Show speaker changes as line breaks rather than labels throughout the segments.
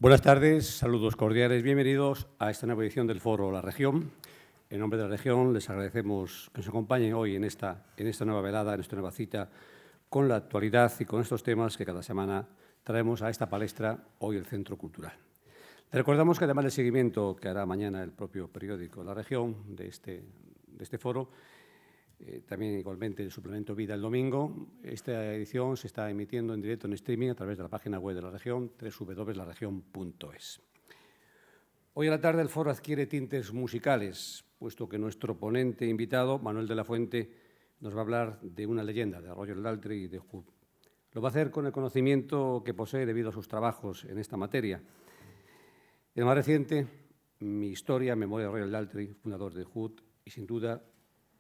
Buenas tardes, saludos cordiales, bienvenidos a esta nueva edición del Foro La Región. En nombre de la región les agradecemos que nos acompañen hoy en esta nueva velada, en esta nueva cita, con la actualidad y con estos temas que cada semana traemos a esta palestra, hoy el Centro Cultural. Les recordamos que además del seguimiento que hará mañana el propio periódico La Región de este foro, también igualmente el suplemento Vida el domingo. Esta edición se está emitiendo en directo en streaming a través de la página web de la región, www.laregion.es. Hoy a la tarde el foro adquiere tintes musicales, puesto que nuestro ponente invitado, Manuel de la Fuente, nos va a hablar de una leyenda, de Roger Daltrey y de Who. Lo va a hacer con el conocimiento que posee debido a sus trabajos en esta materia. El más reciente, Mi historia, memoria de Roger Daltrey, fundador de Who, y sin duda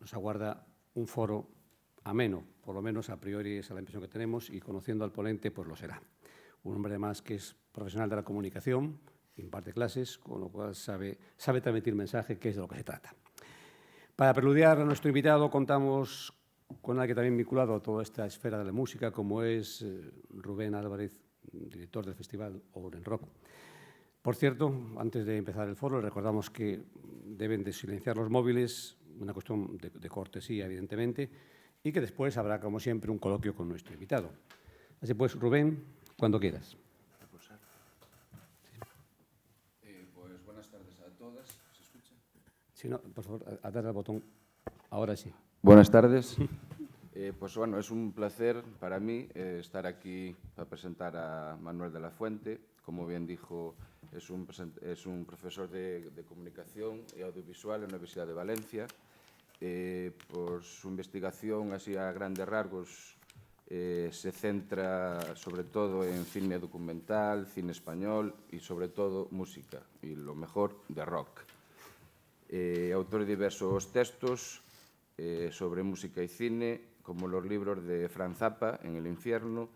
nos aguarda un foro ameno, por lo menos a priori esa es la impresión que tenemos, y conociendo al ponente pues lo será. Un hombre además que es profesional de la comunicación, imparte clases, con lo cual sabe transmitir mensaje, que es de lo que se trata. Para preludiar a nuestro invitado contamos con alguien también vinculado a toda esta esfera de la música, como es Rubén Álvarez, director del Festival Ouren Rock. Por cierto, antes de empezar el foro, recordamos que deben de silenciar los móviles, una cuestión de cortesía, evidentemente, y que después habrá, como siempre, un coloquio con nuestro invitado. Así pues, Rubén, cuando quieras.
Pues buenas tardes a todas. ¿Se escucha?
Si no, por favor, a dar al botón. Ahora sí.
Buenas tardes. Pues bueno, es un placer para mí estar aquí para presentar a Manuel de la Fuente. Como bien dijo, es un profesor de comunicación y audiovisual en la Universidad de Valencia. Por su investigación, así a grandes rasgos, se centra sobre todo en cine documental, cine español y sobre todo música, y lo mejor de rock. Autor de diversos textos sobre música y cine, como los libros de Franz Zappa, En el infierno,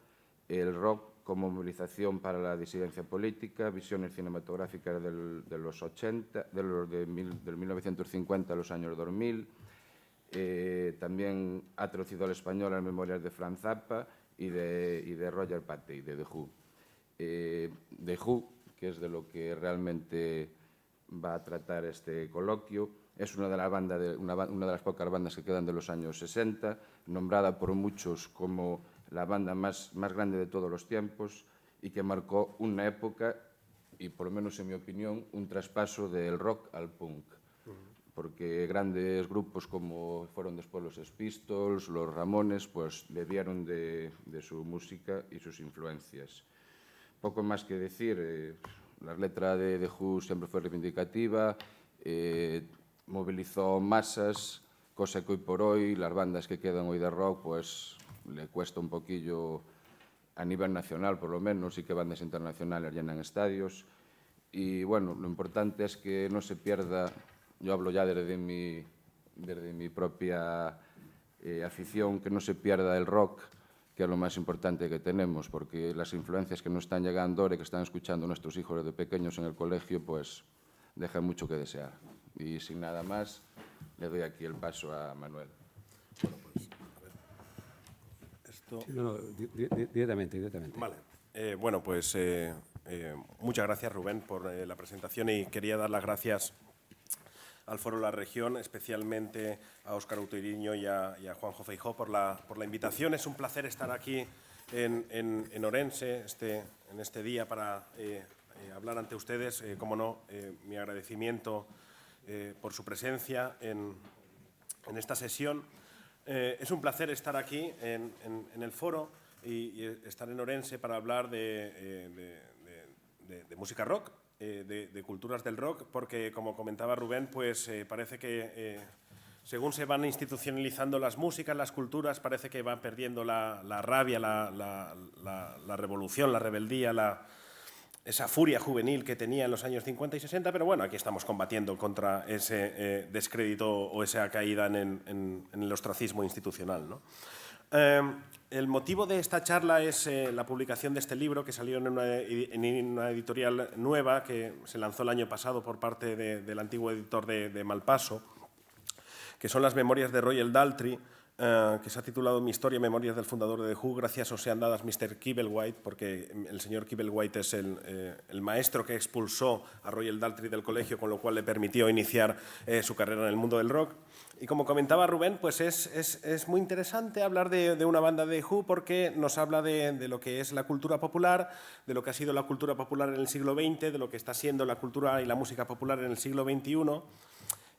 El rock como movilización para la disidencia política, visiones cinematográficas de los 80, del 1950 a los años 2000. También ha traducido al español las memorias de Franz Zappa y de Roger Patey, de The Who. The Who, que es de lo que realmente va a tratar este coloquio, es una de las pocas bandas que quedan de los años 60, nombrada por muchos como la banda más grande de todos los tiempos y que marcó una época, y por lo menos en mi opinión, un traspaso del rock al punk. Porque grandes grupos como fueron después los Sex Pistols, los Ramones, pues bebieron de su música y sus influencias. Poco más que decir, la letra de The Who siempre fue reivindicativa, movilizó masas, cosa que hoy por hoy las bandas que quedan hoy de rock pues le cuesta un poquillo a nivel nacional por lo menos, y que bandas internacionales llenan estadios. Y bueno, lo importante es que no se pierda, yo hablo ya desde mi propia afición, que no se pierda el rock, que es lo más importante que tenemos, porque las influencias que nos están llegando ahora y que están escuchando nuestros hijos de pequeños en el colegio, pues dejan mucho que desear. Y sin nada más, le doy aquí el paso a Manuel.
Bueno, pues, a ver. Esto...
No, directamente.
Vale. Bueno, pues muchas gracias, Rubén, por la presentación, y quería dar las gracias al Foro La Región, especialmente a Óscar Utoiriño y a Juanjo Feijó por la invitación. Es un placer estar aquí en Orense en este día para hablar ante ustedes. Como no, mi agradecimiento por su presencia en esta sesión. Es un placer estar aquí en el foro y estar en Orense para hablar de música rock, de culturas del rock, porque, como comentaba Rubén, pues parece que según se van institucionalizando las músicas, las culturas, parece que van perdiendo la rabia, la revolución, la rebeldía, esa furia juvenil que tenía en los años 50 y 60, pero bueno, aquí estamos combatiendo contra ese descrédito o esa caída en el ostracismo institucional, ¿no? El motivo de esta charla es la publicación de este libro, que salió en una editorial nueva que se lanzó el año pasado por parte del antiguo editor de Malpaso, que son las memorias de Roger Daltrey, que se ha titulado Mi historia, memorias del fundador de The Who. Gracias os sean dadas Mr. Kibblewhite, porque el señor Kibblewhite es el maestro que expulsó a Royal Daltrey del colegio, con lo cual le permitió iniciar su carrera en el mundo del rock. Y como comentaba Rubén, pues es muy interesante hablar de una banda de The Who, porque nos habla de lo que es la cultura popular, de lo que ha sido la cultura popular en el siglo XX, de lo que está siendo la cultura y la música popular en el siglo XXI.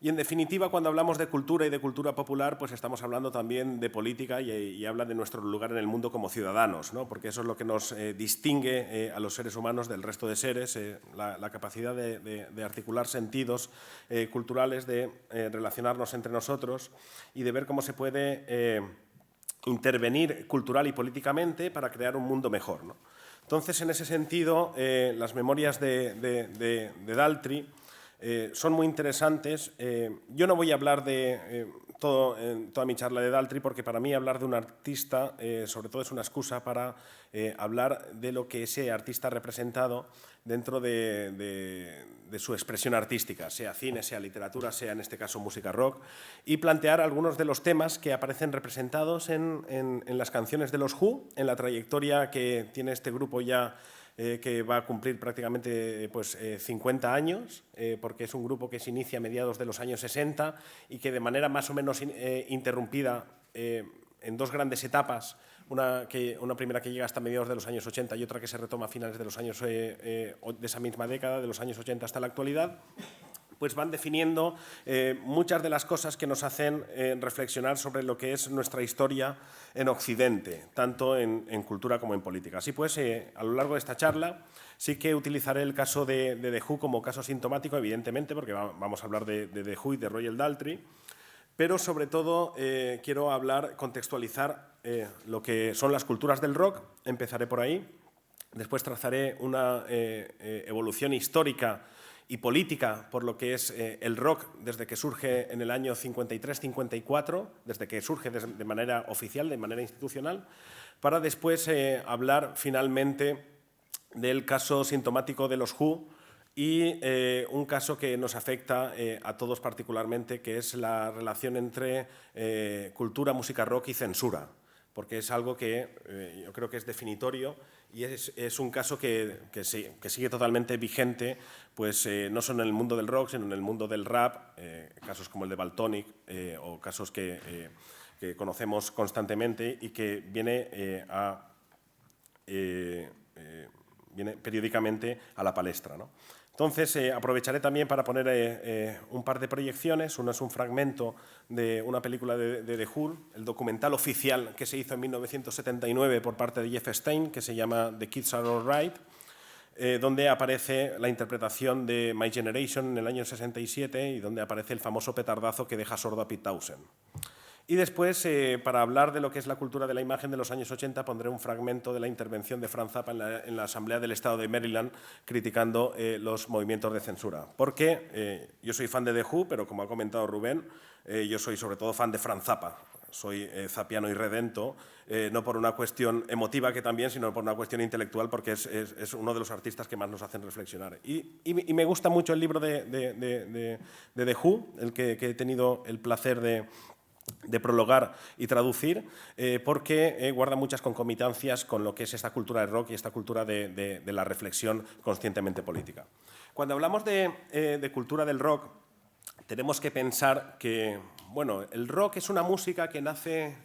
Y, en definitiva, cuando hablamos de cultura y de cultura popular, pues estamos hablando también de política y habla de nuestro lugar en el mundo como ciudadanos, ¿no? Porque eso es lo que nos distingue a los seres humanos del resto de seres, la capacidad de articular sentidos culturales, de relacionarnos entre nosotros y de ver cómo se puede intervenir cultural y políticamente para crear un mundo mejor, ¿no? Entonces, en ese sentido, las memorias de Daltrey son muy interesantes. Yo no voy a hablar de toda mi charla de Daltrey, porque para mí hablar de un artista sobre todo es una excusa para hablar de lo que ese artista ha representado dentro de su expresión artística, sea cine, sea literatura, sea en este caso música rock, y plantear algunos de los temas que aparecen representados en las canciones de los Who, en la trayectoria que tiene este grupo ya que va a cumplir prácticamente 50 años, porque es un grupo que se inicia a mediados de los años 60 y que de manera más o menos interrumpida en dos grandes etapas, una primera que llega hasta mediados de los años 80 y otra que se retoma a finales de los años de esa misma década, de los años 80 hasta la actualidad, pues van definiendo muchas de las cosas que nos hacen reflexionar sobre lo que es nuestra historia en Occidente, tanto en cultura como en política. Así pues, a lo largo de esta charla sí que utilizaré el caso de The Who como caso sintomático, evidentemente, porque vamos a hablar de The Who y de Royal Daltrey, pero sobre todo quiero contextualizar lo que son las culturas del rock. Empezaré por ahí, después trazaré una evolución histórica y política por lo que es el rock desde que surge en el año 53-54, desde que surge de manera oficial, de manera institucional, para después hablar finalmente del caso sintomático de los Who y un caso que nos afecta a todos particularmente, que es la relación entre cultura, música rock y censura, porque es algo que yo creo que es definitorio y es un caso que sigue totalmente vigente, pues no solo en el mundo del rock, sino en el mundo del rap, casos como el de Valtonyc o casos que conocemos constantemente y que viene periódicamente a la palestra, ¿no? Entonces, aprovecharé también para poner un par de proyecciones. Uno es un fragmento de una película de The Who, el documental oficial que se hizo en 1979 por parte de Jeff Stein, que se llama The Kids Are All Right, donde aparece la interpretación de My Generation en el año 67 y donde aparece el famoso petardazo que deja sordo a Pete Townshend. Y después, para hablar de lo que es la cultura de la imagen de los años 80, pondré un fragmento de la intervención de Frank Zappa en la Asamblea del Estado de Maryland criticando los movimientos de censura. Porque yo soy fan de The Who, pero como ha comentado Rubén, yo soy sobre todo fan de Frank Zappa. Soy zapiano y redento, no por una cuestión emotiva que también, sino por una cuestión intelectual, porque es uno de los artistas que más nos hacen reflexionar. Y me gusta mucho el libro de The Who, el que he tenido el placer de prologar y traducir, porque guarda muchas concomitancias con lo que es esta cultura del rock y esta cultura de la reflexión conscientemente política. Cuando hablamos de cultura del rock, tenemos que pensar que, bueno, el rock es una música que nace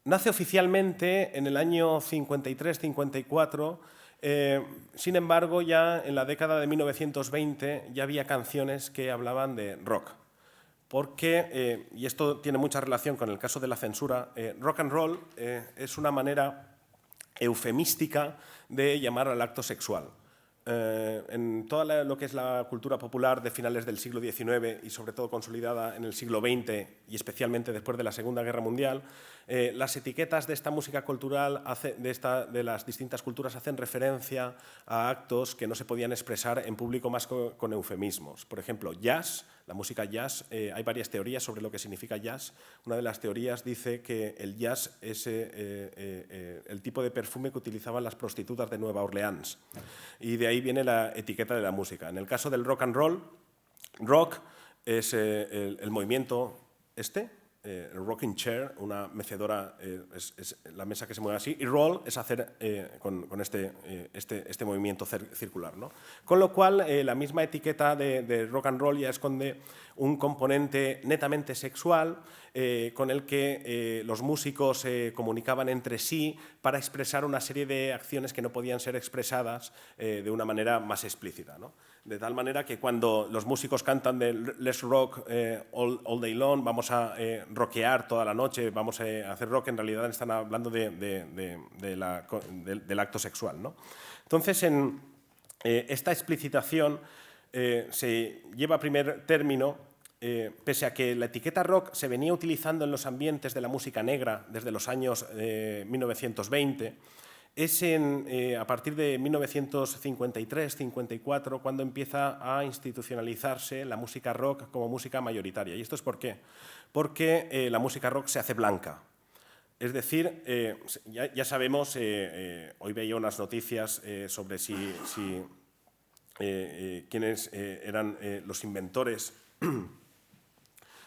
oficialmente en el año 53-54, sin embargo, ya en la década de 1920 ya había canciones que hablaban de rock. Porque, y esto tiene mucha relación con el caso de la censura, rock and roll es una manera eufemística de llamar al acto sexual. En toda lo que es la cultura popular de finales del siglo XIX y sobre todo consolidada en el siglo XX y especialmente después de la Segunda Guerra Mundial, las etiquetas de esta música cultural, de las distintas culturas, hacen referencia a actos que no se podían expresar en público más con eufemismos. Por ejemplo, jazz, la música jazz, hay varias teorías sobre lo que significa jazz. Una de las teorías dice que el jazz es el tipo de perfume que utilizaban las prostitutas de Nueva Orleans. Y de ahí viene la etiqueta de la música. En el caso del rock and roll, rock es el movimiento rocking chair, una mecedora, es la mesa que se mueve así, y roll es hacer con este movimiento circular, ¿no? Con lo cual, la misma etiqueta de rock and roll ya esconde un componente netamente sexual con el que los músicos se comunicaban entre sí para expresar una serie de acciones que no podían ser expresadas de una manera más explícita, ¿no? De tal manera que cuando los músicos cantan de Let's Rock all day long, vamos a rockear toda la noche, vamos a hacer rock, en realidad están hablando del acto sexual, ¿no? Entonces, en esta explicitación se lleva a primer término, pese a que la etiqueta rock se venía utilizando en los ambientes de la música negra desde los años 1920, es a partir de 1953-54 cuando empieza a institucionalizarse la música rock como música mayoritaria. ¿Y esto es por qué? Porque la música rock se hace blanca. Es decir, ya sabemos, hoy veía unas noticias sobre quiénes eran los inventores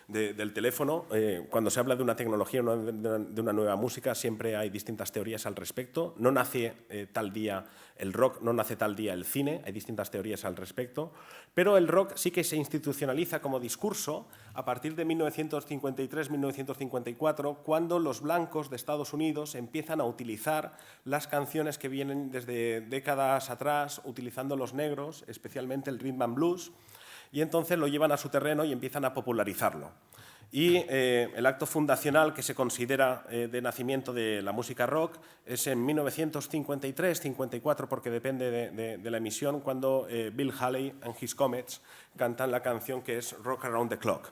del teléfono. Cuando se habla de una tecnología, de una nueva música, siempre hay distintas teorías al respecto. No nace tal día el rock, no nace tal día el cine, hay distintas teorías al respecto, pero el rock sí que se institucionaliza como discurso a partir de 1953-1954, cuando los blancos de Estados Unidos empiezan a utilizar las canciones que vienen desde décadas atrás, utilizando los negros, especialmente el rhythm and blues, y entonces lo llevan a su terreno y empiezan a popularizarlo. Y el acto fundacional que se considera de nacimiento de la música rock es en 1953-54, porque depende de la emisión, cuando Bill Haley and His Comets cantan la canción que es Rock Around the Clock,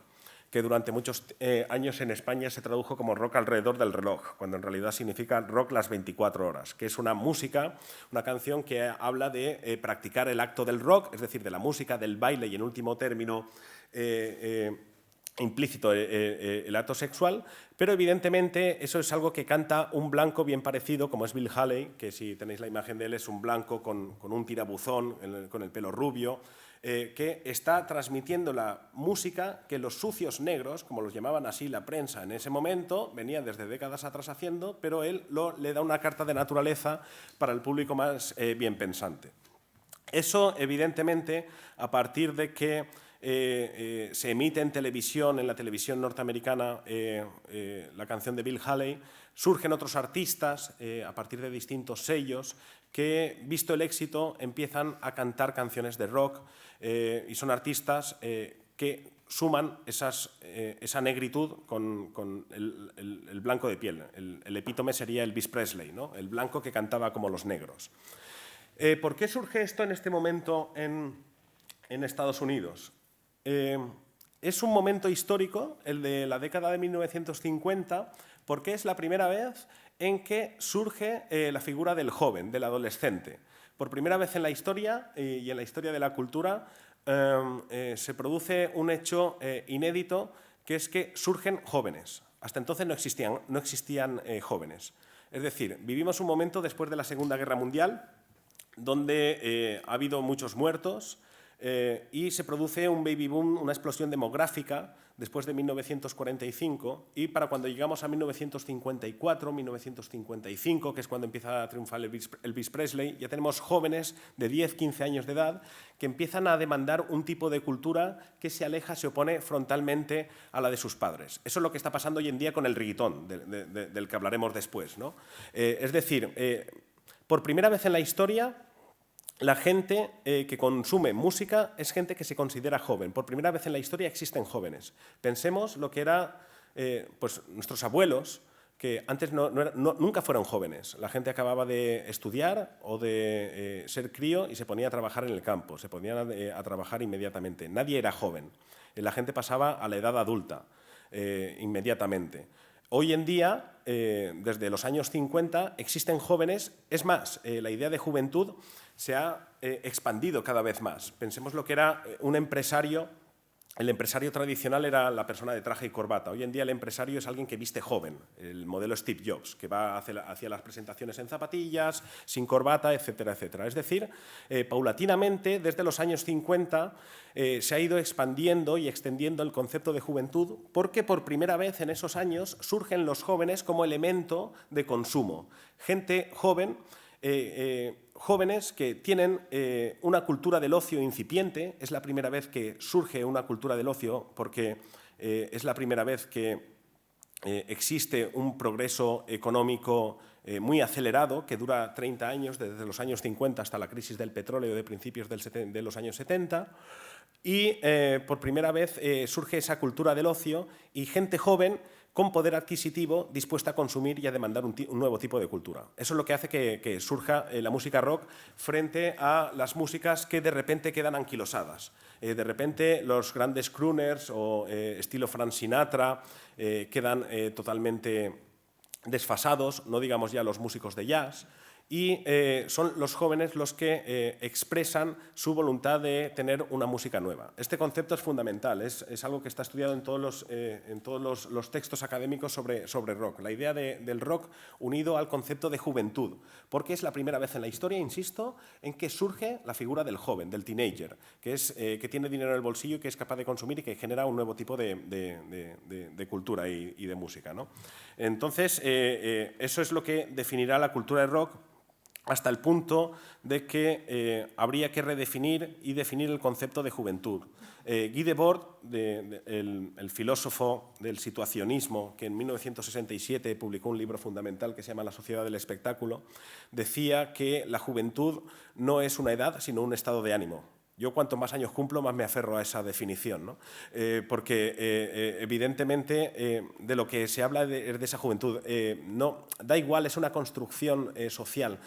que durante muchos años en España se tradujo como rock alrededor del reloj, cuando en realidad significa rock las 24 horas, que es una música, una canción que habla de practicar el acto del rock, es decir, de la música, del baile y, en último término, implícito el acto sexual, pero evidentemente eso es algo que canta un blanco bien parecido, como es Bill Haley, que si tenéis la imagen de él es un blanco con un tirabuzón, con el pelo rubio, que está transmitiendo la música que los sucios negros, como los llamaban así la prensa en ese momento, venían desde décadas atrás haciendo, pero él le da una carta de naturaleza para el público más bien pensante. Eso, evidentemente, a partir de que se emite en televisión, en la televisión norteamericana, la canción de Bill Haley, surgen otros artistas a partir de distintos sellos que, visto el éxito, empiezan a cantar canciones de rock y son artistas que suman esa negritud con el blanco de piel. El epítome sería Elvis Presley, ¿no? El blanco que cantaba como los negros. ¿Por qué surge esto en este momento en Estados Unidos? Es un momento histórico, el de la década de 1950, porque es la primera vez en que surge la figura del joven, del adolescente. Por primera vez en la historia y en la historia de la cultura se produce un hecho inédito, que es que surgen jóvenes. Hasta entonces no existían jóvenes. Es decir, vivimos un momento después de la Segunda Guerra Mundial donde ha habido muchos muertos, y se produce un baby boom, una explosión demográfica después de 1945, y para cuando llegamos a 1954, 1955, que es cuando empieza a triunfar Elvis Presley, ya tenemos jóvenes de 10, 15 años de edad que empiezan a demandar un tipo de cultura que se aleja, se opone frontalmente a la de sus padres. Eso es lo que está pasando hoy en día con el reggaetón, del que hablaremos después, ¿no? Es decir, por primera vez en la historia, la gente que consume música es gente que se considera joven. Por primera vez en la historia existen jóvenes. Pensemos lo que era pues nuestros abuelos, que antes nunca fueron jóvenes. La gente acababa de estudiar o de ser crío y se ponía a trabajar en el campo, se ponían a trabajar inmediatamente. Nadie era joven. La gente pasaba a la edad adulta inmediatamente. Hoy en día, desde los años 50, existen jóvenes. Es más, la idea de juventud se ha expandido cada vez más. Pensemos lo que era un empresario el empresario tradicional era la persona de traje y corbata. Hoy en día el empresario es alguien que viste joven, el modelo Steve Jobs, que va hacia las presentaciones en zapatillas, sin corbata, etcétera, etcétera. Es decir, paulatinamente, desde los años 50, se ha ido expandiendo y extendiendo el concepto de juventud, porque por primera vez en esos años surgen los jóvenes como elemento de consumo. Gente joven, jóvenes que tienen una cultura del ocio incipiente. Es la primera vez que surge una cultura del ocio porque es la primera vez que existe un progreso económico muy acelerado que dura 30 años, desde los años 50 hasta la crisis del petróleo de principios de los años 70. Y por primera vez surge esa cultura del ocio y gente joven con poder adquisitivo dispuesta a consumir y a demandar un nuevo tipo de cultura. Eso es lo que hace que surja la música rock frente a las músicas que de repente quedan anquilosadas. De repente los grandes crooners o estilo Frank Sinatra quedan totalmente desfasados, no digamos ya los músicos de jazz. Y son los jóvenes los que expresan su voluntad de tener una música nueva. Este concepto es fundamental, es algo que está estudiado en todos los textos académicos sobre rock. La idea del rock unido al concepto de juventud, porque es la primera vez en la historia, insisto, en que surge la figura del joven, del teenager, que tiene dinero en el bolsillo y que es capaz de consumir y que genera un nuevo tipo de cultura y de música, ¿no? Entonces, eso es lo que definirá la cultura del rock, hasta el punto de que habría que redefinir y definir el concepto de juventud. Guy Debord, el filósofo del situacionismo, que en 1967 publicó un libro fundamental que se llama La sociedad del espectáculo, decía que la juventud no es una edad, sino un estado de ánimo. Yo cuanto más años cumplo, más me aferro a esa definición, ¿no? Porque evidentemente de lo que se habla es de esa juventud. No, da igual, es una construcción social,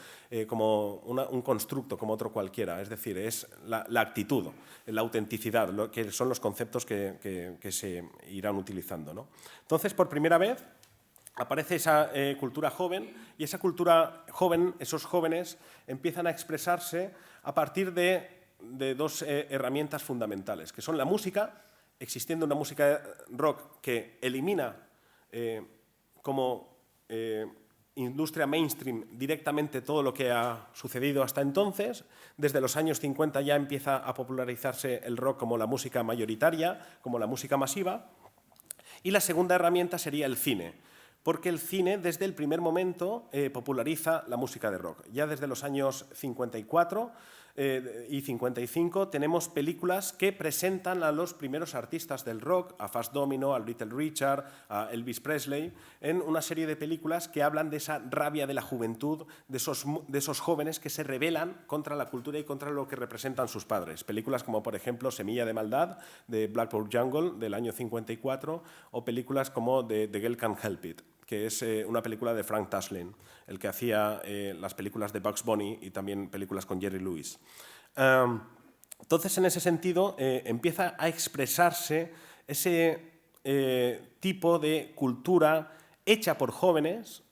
como un constructo como otro cualquiera. Es decir, es la actitud, la autenticidad, que son los conceptos que se irán utilizando, ¿no? Entonces, por primera vez, aparece esa cultura joven, y esa cultura joven, esos jóvenes, empiezan a expresarse a partir de dos herramientas fundamentales, que son la música, existiendo una música rock que elimina como industria mainstream directamente todo lo que ha sucedido hasta entonces. Desde los años 50 ya empieza a popularizarse el rock como la música mayoritaria, como la música masiva. Y la segunda herramienta sería el cine, porque el cine desde el primer momento populariza la música de rock. Ya desde los años 54 y 55 tenemos películas que presentan a los primeros artistas del rock, a Fats Domino, a Little Richard, a Elvis Presley, en una serie de películas que hablan de esa rabia de la juventud, de esos jóvenes que se rebelan contra la cultura y contra lo que representan sus padres. Películas como, por ejemplo, Semilla de maldad, de Blackbird Jungle, del año 54, o películas como The Girl Can't Help It, que es una película de Frank Tashlin, el que hacía las películas de Bugs Bunny y también películas con Jerry Lewis. Entonces, en ese sentido, empieza a expresarse ese tipo de cultura hecha por jóvenes,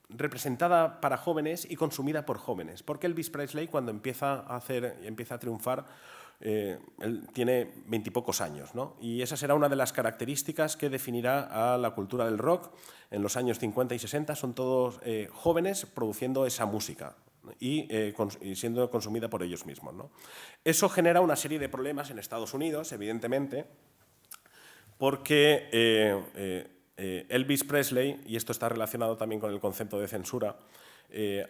representada para jóvenes y consumida por jóvenes. Porque Elvis Presley, cuando empieza a triunfar, él tiene 20 y pocos años, ¿no? Y esa será una de las características que definirá a la cultura del rock en los años 50 y 60. Son todos jóvenes produciendo esa música y siendo consumida por ellos mismos, ¿no? Eso genera una serie de problemas en Estados Unidos, evidentemente, porque Elvis Presley, y esto está relacionado también con el concepto de censura,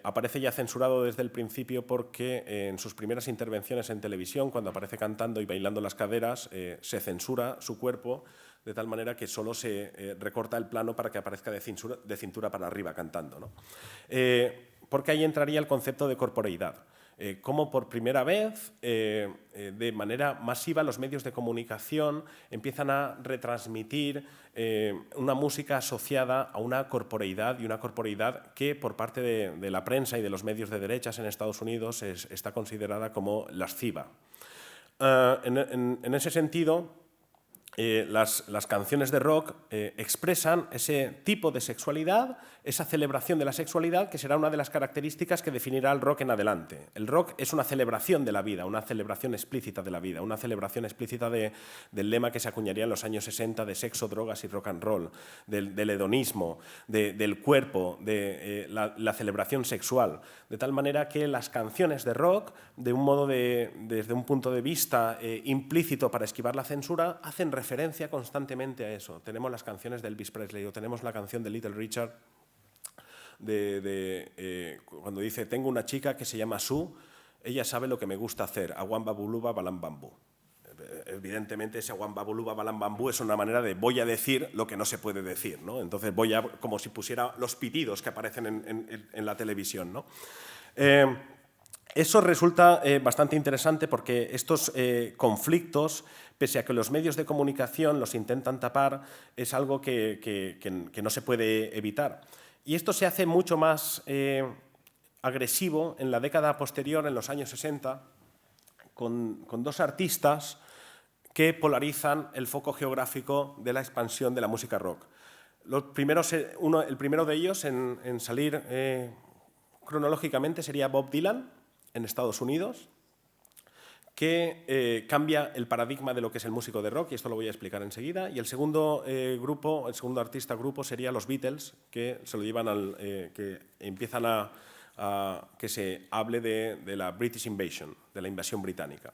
aparece ya censurado desde el principio porque en sus primeras intervenciones en televisión, cuando aparece cantando y bailando las caderas, se censura su cuerpo de tal manera que solo se recorta el plano para que aparezca de cintura para arriba cantando, ¿no? Porque ahí entraría el concepto de corporeidad. Cómo por primera vez, de manera masiva, los medios de comunicación empiezan a retransmitir una música asociada a una corporeidad, y una corporeidad que por parte de la prensa y de los medios de derechas en Estados Unidos está considerada como lasciva. En ese sentido, las canciones de rock expresan ese tipo de sexualidad, esa celebración de la sexualidad, que será una de las características que definirá el rock en adelante. El rock es una celebración de la vida, una celebración explícita de la vida, una celebración explícita del lema que se acuñaría en los años 60 de sexo, drogas y rock and roll, del hedonismo, del cuerpo, de la celebración sexual. De tal manera que las canciones de rock, desde un punto de vista implícito para esquivar la censura, hacen referencia constantemente a eso. Tenemos las canciones de Elvis Presley o tenemos la canción de Little Richard cuando dice: tengo una chica que se llama Sue, ella sabe lo que me gusta hacer, aguamba buluba balam bambú. Evidentemente ese aguamba buluba balam bambú es una manera de voy a decir lo que no se puede decir, ¿no? Entonces como si pusiera los pitidos que aparecen en la televisión, ¿no? Eso resulta bastante interesante porque estos conflictos, pese a que los medios de comunicación los intentan tapar, es algo que no se puede evitar. Y esto se hace mucho más agresivo en la década posterior, en los años 60, con dos artistas que polarizan el foco geográfico de la expansión de la música rock. El primero de ellos en salir cronológicamente sería Bob Dylan, en Estados Unidos, que cambia el paradigma de lo que es el músico de rock, y esto lo voy a explicar enseguida. Y el segundo artista-grupo sería los Beatles, que se lo llevan que empiezan a que se hable de la British Invasion, de la invasión británica.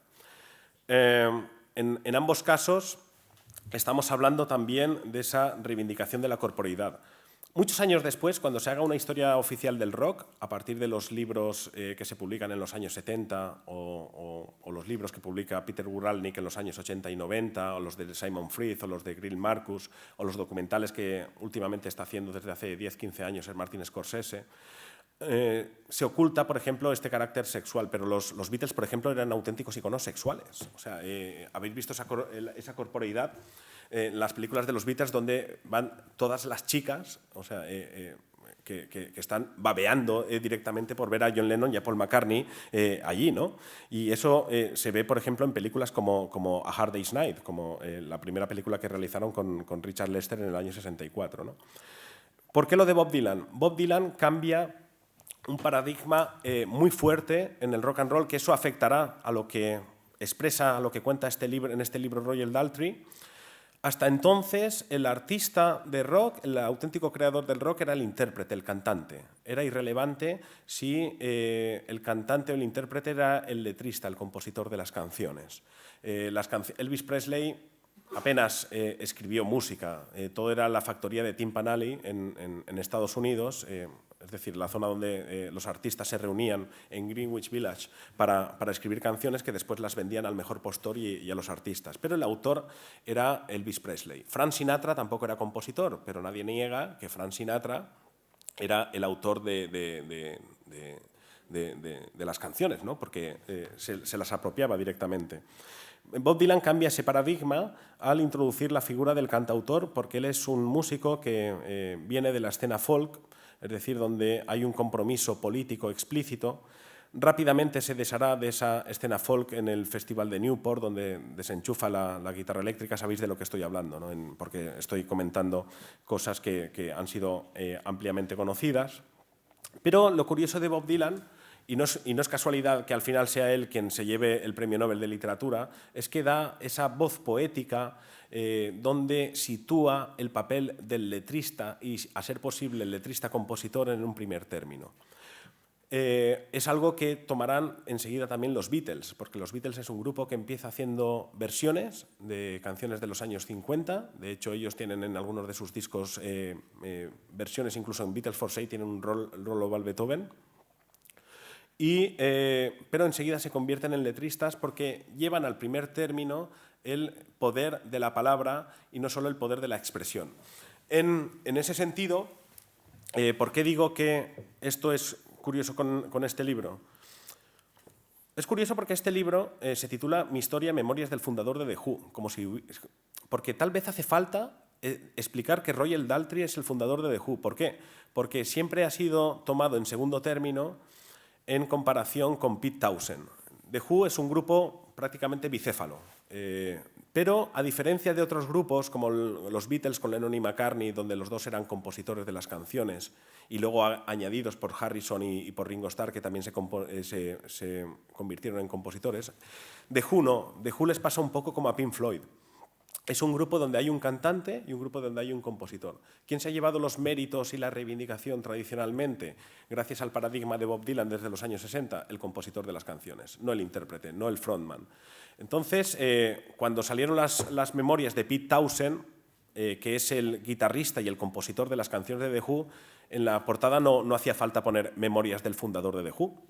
En ambos casos estamos hablando también de esa reivindicación de la corporeidad. Muchos años después, cuando se haga una historia oficial del rock, a partir de los libros que se publican en los años 70 o los libros que publica Peter Guralnick en los años 80 y 90, o los de Simon Frith o los de Greil Marcus, o los documentales que últimamente está haciendo desde hace 10-15 años el Martin Scorsese, se oculta, por ejemplo, este carácter sexual, pero los Beatles, por ejemplo, eran auténticos iconos sexuales. O sea, habéis visto esa corporeidad las películas de los Beatles, donde van todas las chicas, o sea, que están babeando directamente por ver a John Lennon y a Paul McCartney allí, ¿no? Y eso se ve, por ejemplo, en películas como A Hard Day's Night, como la primera película que realizaron con Richard Lester en el año 64, ¿no? ¿Por qué lo de Bob Dylan? Bob Dylan cambia un paradigma muy fuerte en el rock and roll, que eso afectará a lo que expresa, a lo que cuenta en este libro Royal Daltrey. Hasta entonces, el artista de rock, el auténtico creador del rock, era el intérprete, el cantante. Era irrelevante si el cantante o el intérprete era el letrista, el compositor de las canciones. Elvis Presley apenas escribió música. Todo era la factoría de Tim Panally en Estados Unidos, es decir, la zona donde los artistas se reunían en Greenwich Village para escribir canciones que después las vendían al mejor postor y a los artistas. Pero el autor era Elvis Presley. Frank Sinatra tampoco era compositor, pero nadie niega que Frank Sinatra era el autor de las canciones, ¿no? Porque se las apropiaba directamente. Bob Dylan cambia ese paradigma al introducir la figura del cantautor, porque él es un músico que viene de la escena folk, es decir, donde hay un compromiso político explícito. Rápidamente se deshará de esa escena folk en el Festival de Newport, donde desenchufa la guitarra eléctrica. Sabéis de lo que estoy hablando, ¿no? Porque estoy comentando cosas que han sido ampliamente conocidas. Pero lo curioso de Bob Dylan, y no es casualidad que al final sea él quien se lleve el Premio Nobel de Literatura, es que da esa voz poética donde sitúa el papel del letrista y, a ser posible, el letrista-compositor en un primer término. Es algo que tomarán enseguida también los Beatles, porque los Beatles es un grupo que empieza haciendo versiones de canciones de los años 50. De hecho, ellos tienen en algunos de sus discos versiones, incluso en Beatles for Sale tienen un Roll of Beethoven. Pero enseguida se convierten en letristas porque llevan al primer término el poder de la palabra y no solo el poder de la expresión. En ese sentido, ¿por qué digo que esto es curioso con este libro? Es curioso porque este libro se titula Mi historia, memorias del fundador de The Who, porque tal vez hace falta explicar que Royal Daltrey es el fundador de The Who. ¿Por qué? Porque siempre ha sido tomado en segundo término en comparación con Pete Townshend. The Who es un grupo prácticamente bicéfalo. Pero, a diferencia de otros grupos, como los Beatles con Lennon y McCartney, donde los dos eran compositores de las canciones, y luego añadidos por Harrison y por Ringo Starr, que también se convirtieron en compositores, The Who no. The Who les pasa un poco como a Pink Floyd. Es un grupo donde hay un cantante y un grupo donde hay un compositor. ¿Quién se ha llevado los méritos y la reivindicación tradicionalmente? Gracias al paradigma de Bob Dylan desde los años 60, el compositor de las canciones, no el intérprete, no el frontman. Entonces, cuando salieron las memorias de Pete Townshend, que es el guitarrista y el compositor de las canciones de The Who, en la portada no hacía falta poner memorias del fundador de The Who,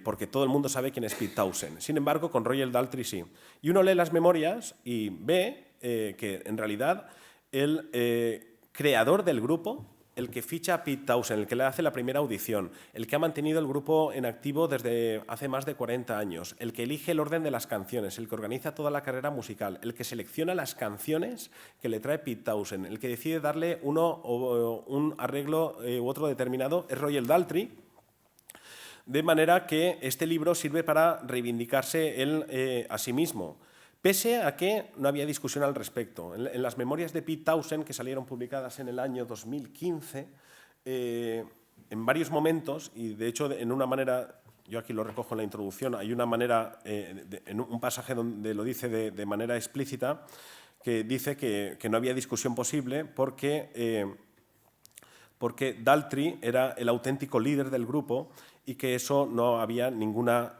porque todo el mundo sabe quién es Pete Townshend. Sin embargo, con Roger Daltrey sí. Y uno lee las memorias y ve que, en realidad, el creador del grupo, el que ficha a Pete Townshend, el que le hace la primera audición, el que ha mantenido el grupo en activo desde hace más de 40 años, el que elige el orden de las canciones, el que organiza toda la carrera musical, el que selecciona las canciones que le trae Pete Townshend, el que decide darle un arreglo u otro determinado, es Roger Daltrey. De manera que este libro sirve para reivindicarse él a sí mismo, pese a que no había discusión al respecto. En las memorias de Pete Townshend, que salieron publicadas en el año 2015, en varios momentos, y de hecho en una manera, yo aquí lo recojo en la introducción, hay una manera, en un pasaje donde lo dice de manera explícita, que dice que no había discusión posible porque Daltrey era el auténtico líder del grupo y que eso no había ninguna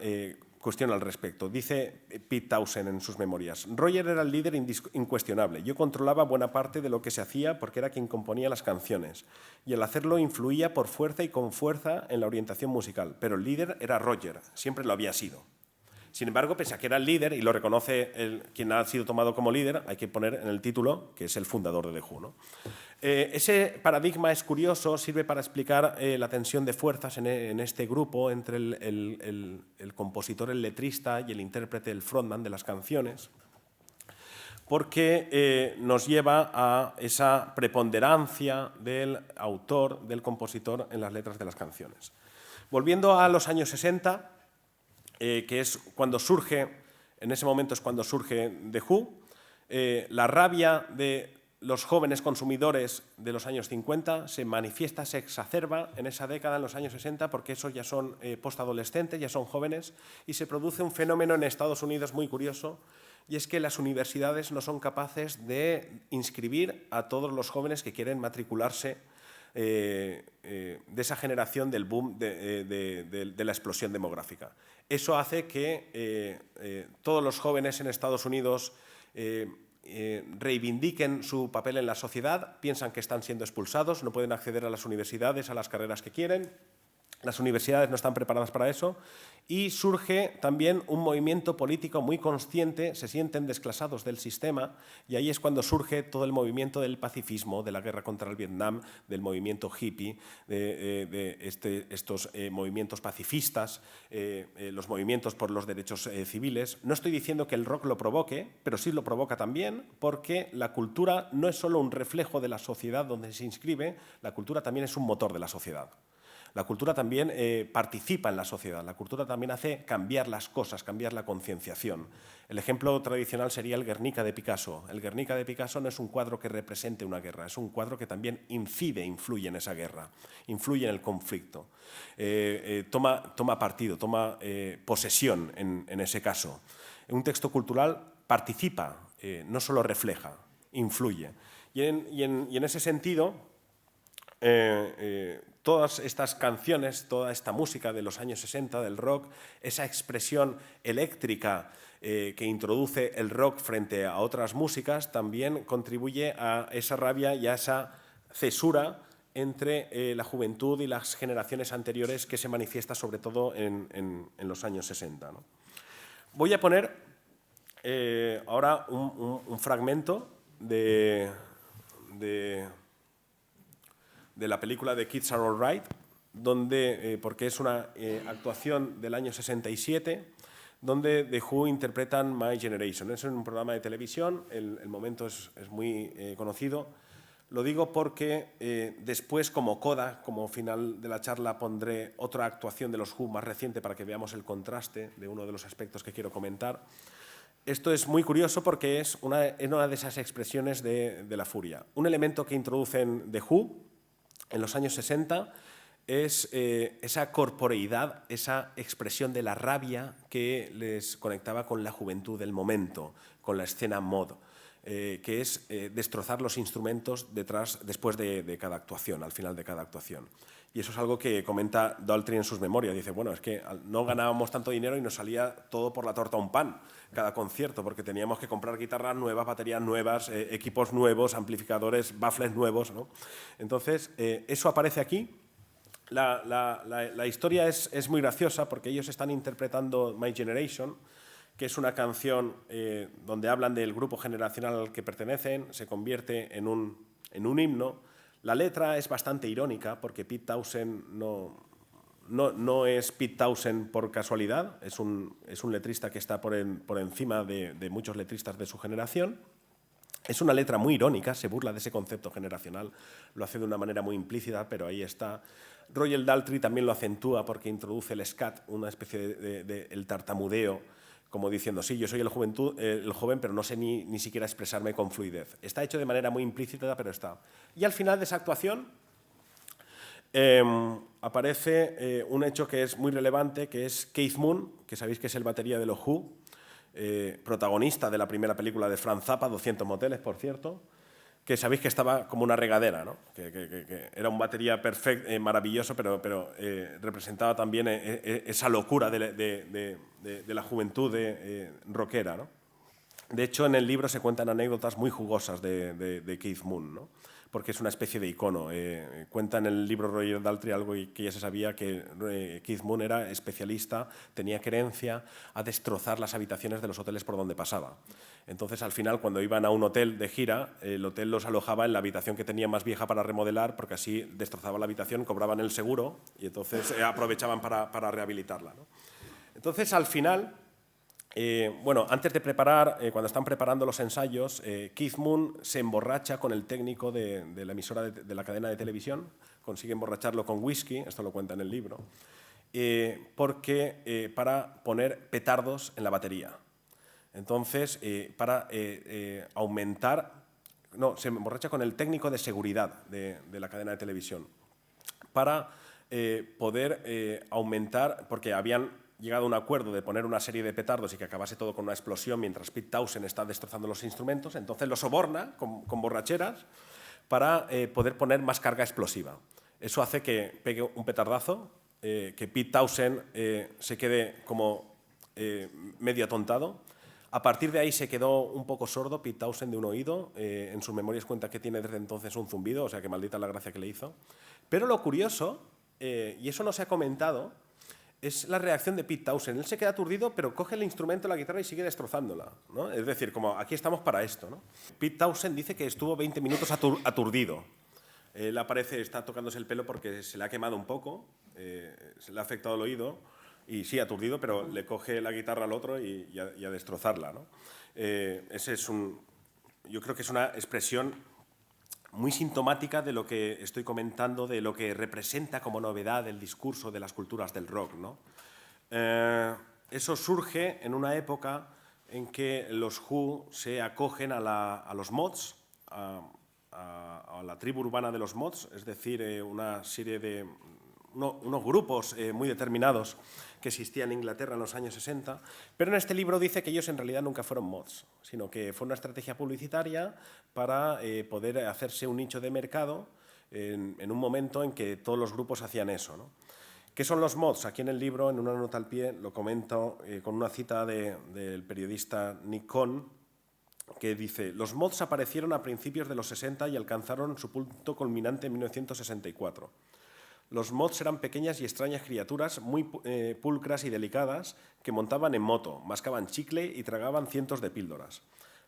cuestión al respecto. Dice Pete Townshend en sus memorias: Roger era el líder incuestionable. Yo controlaba buena parte de lo que se hacía porque era quien componía las canciones y al hacerlo influía por fuerza y con fuerza en la orientación musical. Pero el líder era Roger, siempre lo había sido. Sin embargo, pese a que era el líder, y lo reconoce quien ha sido tomado como líder, hay que poner en el título que es el fundador de The Who, ¿no? Ese paradigma es curioso, sirve para explicar la tensión de fuerzas en este grupo entre el compositor, el letrista y el intérprete, el frontman de las canciones, porque nos lleva a esa preponderancia del autor, del compositor en las letras de las canciones. Volviendo a los años 60, que es cuando surge, en ese momento es cuando surge The Who, la rabia de los jóvenes consumidores de los años 50 se manifiesta, se exacerba en esa década, en los años 60, porque esos ya son postadolescentes, ya son jóvenes, y se produce un fenómeno en Estados Unidos muy curioso, y es que las universidades no son capaces de inscribir a todos los jóvenes que quieren matricularse de esa generación del boom de la explosión demográfica. Eso hace que todos los jóvenes en Estados Unidos reivindiquen su papel en la sociedad, piensan que están siendo expulsados, no pueden acceder a las universidades, a las carreras que quieren. Las universidades no están preparadas para eso y surge también un movimiento político muy consciente, se sienten desclasados del sistema y ahí es cuando surge todo el movimiento del pacifismo, de la guerra contra el Vietnam, del movimiento hippie, de estos movimientos pacifistas, los movimientos por los derechos civiles. No estoy diciendo que el rock lo provoque, pero sí lo provoca también porque la cultura no es solo un reflejo de la sociedad donde se inscribe, la cultura también es un motor de la sociedad. La cultura también participa en la sociedad, la cultura también hace cambiar las cosas, cambiar la concienciación. El ejemplo tradicional sería el Guernica de Picasso. El Guernica de Picasso no es un cuadro que represente una guerra, es un cuadro que también influye en esa guerra, influye en el conflicto, toma partido, toma posesión en ese caso. Un texto cultural participa, no solo refleja, influye. Y en ese sentido, todas estas canciones, toda esta música de los años 60 del rock, esa expresión eléctrica que introduce el rock frente a otras músicas, también contribuye a esa rabia y a esa cesura entre la juventud y las generaciones anteriores que se manifiesta sobre todo en los años 60, ¿no? Voy a poner ahora un fragmento de la película de Kids Are All Right, donde, porque es una actuación del año 67, donde The Who interpretan My Generation. Es un programa de televisión, el momento es muy conocido. Lo digo porque después, como coda, como final de la charla, pondré otra actuación de los Who más reciente para que veamos el contraste de uno de los aspectos que quiero comentar. esto es muy curioso porque es una de esas expresiones de la furia. Un elemento que introducen The Who en los años 60 es esa corporeidad, esa expresión de la rabia que les conectaba con la juventud del momento, con la escena mod, que es destrozar los instrumentos después de cada actuación, al final de cada actuación. Y eso es algo que comenta Daltrey en sus memorias. Dice, bueno, es que no ganábamos tanto dinero y nos salía todo por la torta a un pan, cada concierto, porque teníamos que comprar guitarras nuevas, baterías nuevas, equipos nuevos, amplificadores, baffles nuevos, ¿no? Entonces, eso aparece aquí. La historia es muy graciosa porque ellos están interpretando My Generation, que es una canción donde hablan del grupo generacional al que pertenecen, se convierte en un himno. La letra es bastante irónica porque Pete Townshend no es Pete Townshend por casualidad, es un letrista que está por encima de muchos letristas de su generación. Es una letra muy irónica, se burla de ese concepto generacional, lo hace de una manera muy implícita, pero ahí está. Roger Daltrey también lo acentúa porque introduce el scat, una especie de el tartamudeo, como diciendo, sí, yo soy el joven, pero no sé ni siquiera expresarme con fluidez. Está hecho de manera muy implícita, pero está. Y al final de esa actuación aparece un hecho que es muy relevante, que es Keith Moon, que sabéis que es el batería de los Who, protagonista de la primera película de Frank Zappa, 200 moteles, por cierto, que sabéis que estaba como una regadera, ¿no? que era un batería perfecto, maravilloso, pero representaba también esa locura de la juventud rockera, ¿no? De hecho, en el libro se cuentan anécdotas muy jugosas de Keith Moon, ¿no? Porque es una especie de icono. Cuenta en el libro Roger Daltrey algo que ya se sabía, que Keith Moon era especialista, tenía querencia a destrozar las habitaciones de los hoteles por donde pasaba. Entonces, al final, cuando iban a un hotel de gira, el hotel los alojaba en la habitación que tenía más vieja para remodelar, porque así destrozaba la habitación, cobraban el seguro y entonces aprovechaban para rehabilitarla, ¿no? Entonces, al final, bueno, antes de preparar, cuando están preparando los ensayos, Keith Moon se emborracha con el técnico de la emisora de la cadena de televisión, consigue emborracharlo con whisky, esto lo cuenta en el libro, para poner petardos en la batería. Entonces, para aumentar... No, se emborracha con el técnico de seguridad de la cadena de televisión para poder aumentar, porque habían llegado a un acuerdo de poner una serie de petardos y que acabase todo con una explosión mientras Pete Townshend está destrozando los instrumentos, entonces lo soborna con borracheras para poder poner más carga explosiva. Eso hace que pegue un petardazo, que Pete Townshend se quede como medio atontado. A partir de ahí se quedó un poco sordo Pete Townshend de un oído. En sus memorias cuenta que tiene desde entonces un zumbido, o sea que maldita la gracia que le hizo. Pero lo curioso, y eso no se ha comentado, es la reacción de Pete Townshend. Él se queda aturdido, pero coge el instrumento, la guitarra y sigue destrozándola, ¿no? Es decir, como aquí estamos para esto, ¿no? Pete Townshend dice que estuvo 20 minutos aturdido. Él aparece, está tocándose el pelo porque se le ha quemado un poco, se le ha afectado el oído, y sí, aturdido, pero le coge la guitarra al otro y a destrozarla, ¿no? Ese es yo creo que es una expresión muy sintomática de lo que estoy comentando, de lo que representa como novedad el discurso de las culturas del rock, ¿no? Eso surge en una época en que los Who se acogen a los mods, a la tribu urbana de los mods, es decir, una serie de unos grupos muy determinados que existían en Inglaterra en los años 60, pero en este libro dice que ellos en realidad nunca fueron mods, sino que fue una estrategia publicitaria para poder hacerse un nicho de mercado en un momento en que todos los grupos hacían eso, ¿no? ¿Qué son los mods? Aquí en el libro, en una nota al pie, lo comento con una cita del periodista Nick Cohn, que dice: los mods aparecieron a principios de los 60 y alcanzaron su punto culminante en 1964. Los mods eran pequeñas y extrañas criaturas muy pulcras y delicadas que montaban en moto, mascaban chicle y tragaban cientos de píldoras.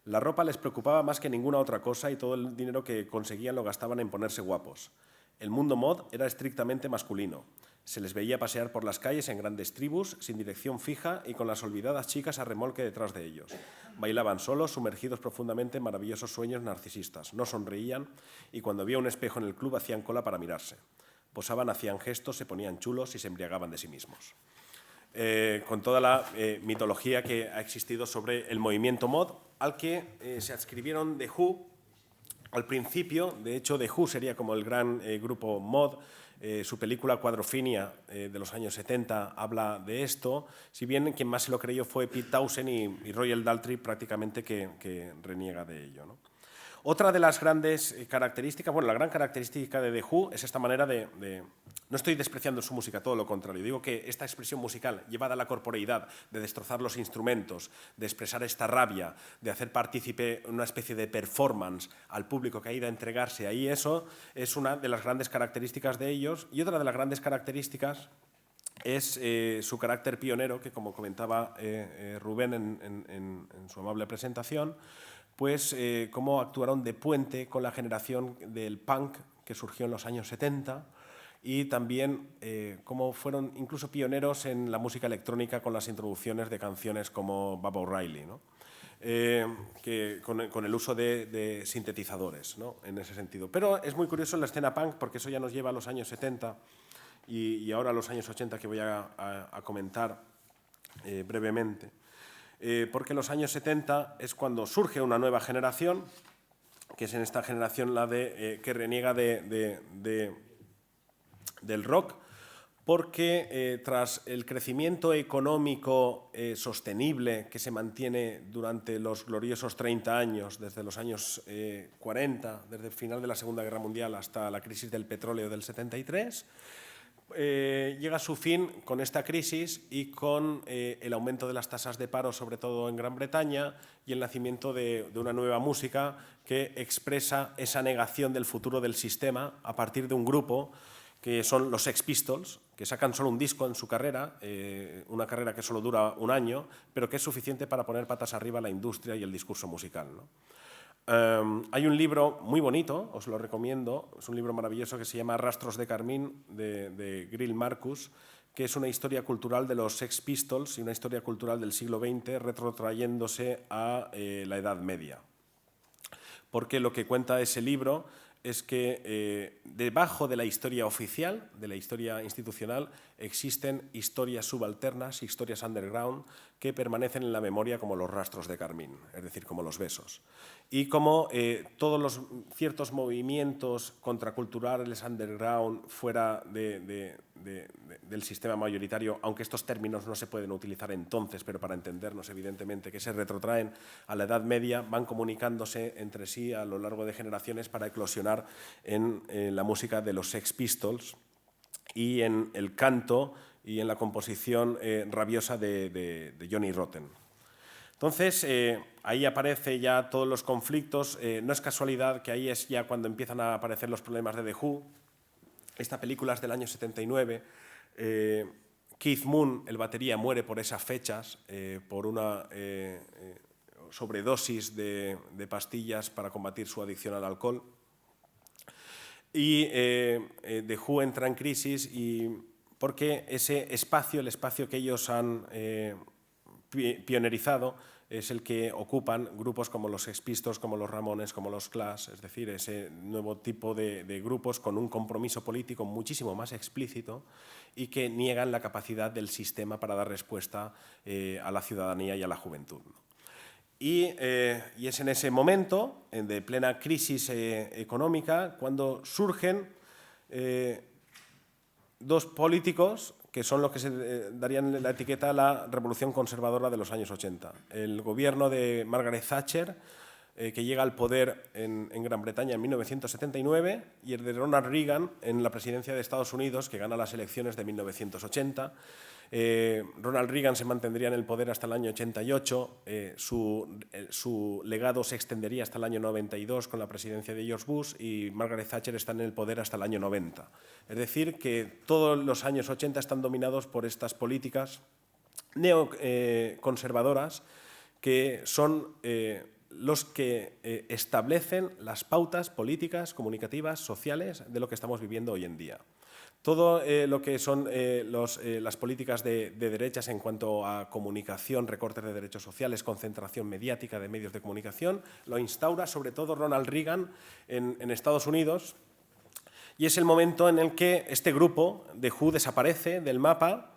La ropa les preocupaba más que ninguna otra cosa y todo el dinero que conseguían lo gastaban en ponerse guapos. El mundo mod era estrictamente masculino. Se les veía pasear por las calles en grandes tribus, sin dirección fija y con las olvidadas chicas a remolque detrás de ellos. Bailaban solos, sumergidos profundamente en maravillosos sueños narcisistas. No sonreían y cuando había un espejo en el club hacían cola para mirarse. Posaban, hacían gestos, se ponían chulos y se embriagaban de sí mismos. con toda la mitología que ha existido sobre el movimiento mod, al que se adscribieron The Who al principio. De hecho, The Who sería como el gran grupo mod. Su película Quadrophenia de los años 70 habla de esto, si bien quien más se lo creyó fue Pete Townshend y Royal Daltrey prácticamente que reniega de ello, ¿no? Otra de las grandes características, bueno, la gran característica de The Who es esta manera no estoy despreciando su música, todo lo contrario. Digo que esta expresión musical llevada a la corporeidad, de destrozar los instrumentos, de expresar esta rabia, de hacer partícipe una especie de performance al público que ha ido a entregarse ahí, eso es una de las grandes características de ellos. Y otra de las grandes características es su carácter pionero, que como comentaba Rubén en su amable presentación, pues cómo actuaron de puente con la generación del punk que surgió en los años 70 y también cómo fueron incluso pioneros en la música electrónica con las introducciones de canciones como Baba O'Reilly, ¿no? Con el uso de sintetizadores, ¿no? En ese sentido. Pero es muy curioso en la escena punk, porque eso ya nos lleva a los años 70 y ahora a los años 80, que voy a comentar brevemente. Porque en los años 70 es cuando surge una nueva generación, que es en esta generación la que reniega del rock, porque tras el crecimiento económico sostenible que se mantiene durante los gloriosos 30 años, desde los años 40, desde el final de la Segunda Guerra Mundial hasta la crisis del petróleo del 73, llega a su fin con esta crisis y con el aumento de las tasas de paro, sobre todo en Gran Bretaña, y el nacimiento de una nueva música que expresa esa negación del futuro del sistema a partir de un grupo que son los Sex Pistols, que sacan solo un disco en su carrera, una carrera que solo dura un año, pero que es suficiente para poner patas arriba la industria y el discurso musical, ¿no? Hay un libro muy bonito, os lo recomiendo, es un libro maravilloso que se llama Rastros de Carmín, de Greil Marcus, que es una historia cultural de los Sex Pistols y una historia cultural del siglo XX retrotrayéndose a la Edad Media. Porque lo que cuenta ese libro es que debajo de la historia oficial, de la historia institucional, existen historias subalternas, historias underground, que permanecen en la memoria como los rastros de carmín, es decir, como los besos. Y como todos los ciertos movimientos contraculturales underground fuera del sistema mayoritario, aunque estos términos no se pueden utilizar entonces, pero para entendernos evidentemente que se retrotraen a la Edad Media, van comunicándose entre sí a lo largo de generaciones para eclosionar en la música de los Sex Pistols y en el canto y en la composición rabiosa de Johnny Rotten. Entonces, ahí aparecen ya todos los conflictos. No es casualidad que ahí es ya cuando empiezan a aparecer los problemas de The Who. Esta película es del año 79. Keith Moon, el batería, muere por esas fechas, por una sobredosis de pastillas para combatir su adicción al alcohol. Y The Who entra en crisis porque ese espacio, el espacio que ellos han pionerizado, es el que ocupan grupos como los Sex Pistols, como los Ramones, como los Clash, es decir, ese nuevo tipo de grupos con un compromiso político muchísimo más explícito y que niegan la capacidad del sistema para dar respuesta a la ciudadanía y a la juventud. Y es en ese momento, de plena crisis económica, cuando surgen dos políticos que son los que se darían la etiqueta a la revolución conservadora de los años 80. El gobierno de Margaret Thatcher, que llega al poder en Gran Bretaña en 1979, y el de Ronald Reagan en la presidencia de Estados Unidos, que gana las elecciones de 1980. Ronald Reagan se mantendría en el poder hasta el año 88, su legado se extendería hasta el año 92 con la presidencia de George Bush, y Margaret Thatcher está en el poder hasta el año 90. Es decir, que todos los años 80 están dominados por estas políticas neoconservadoras que son los que establecen las pautas políticas, comunicativas, sociales de lo que estamos viviendo hoy en día. Todo lo que son las políticas de derechas en cuanto a comunicación, recortes de derechos sociales, concentración mediática de medios de comunicación, lo instaura sobre todo Ronald Reagan en Estados Unidos, y es el momento en el que este grupo de Who desaparece del mapa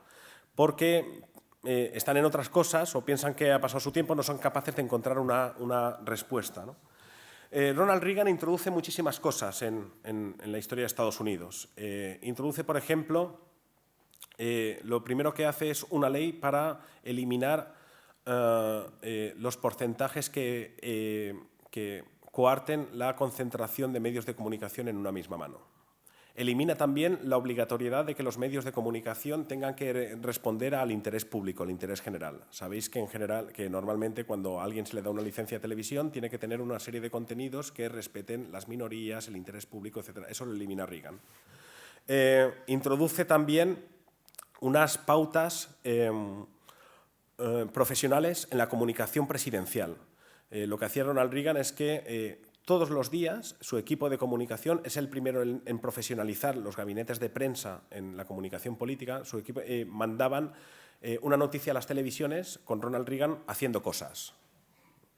porque están en otras cosas o piensan que ha pasado su tiempo, no son capaces de encontrar una respuesta, ¿no? Ronald Reagan introduce muchísimas cosas en la historia de Estados Unidos. Introduce, por ejemplo, lo primero que hace es una ley para eliminar los porcentajes que coarten la concentración de medios de comunicación en una misma mano. Elimina también la obligatoriedad de que los medios de comunicación tengan que responder al interés público, al interés general. Sabéis que normalmente cuando a alguien se le da una licencia de televisión tiene que tener una serie de contenidos que respeten las minorías, el interés público, etc. Eso lo elimina Reagan. Introduce también unas pautas profesionales en la comunicación presidencial. Lo que hacía Ronald Reagan es que todos los días su equipo de comunicación es el primero en profesionalizar los gabinetes de prensa en la comunicación política. Su equipo mandaban una noticia a las televisiones con Ronald Reagan haciendo cosas,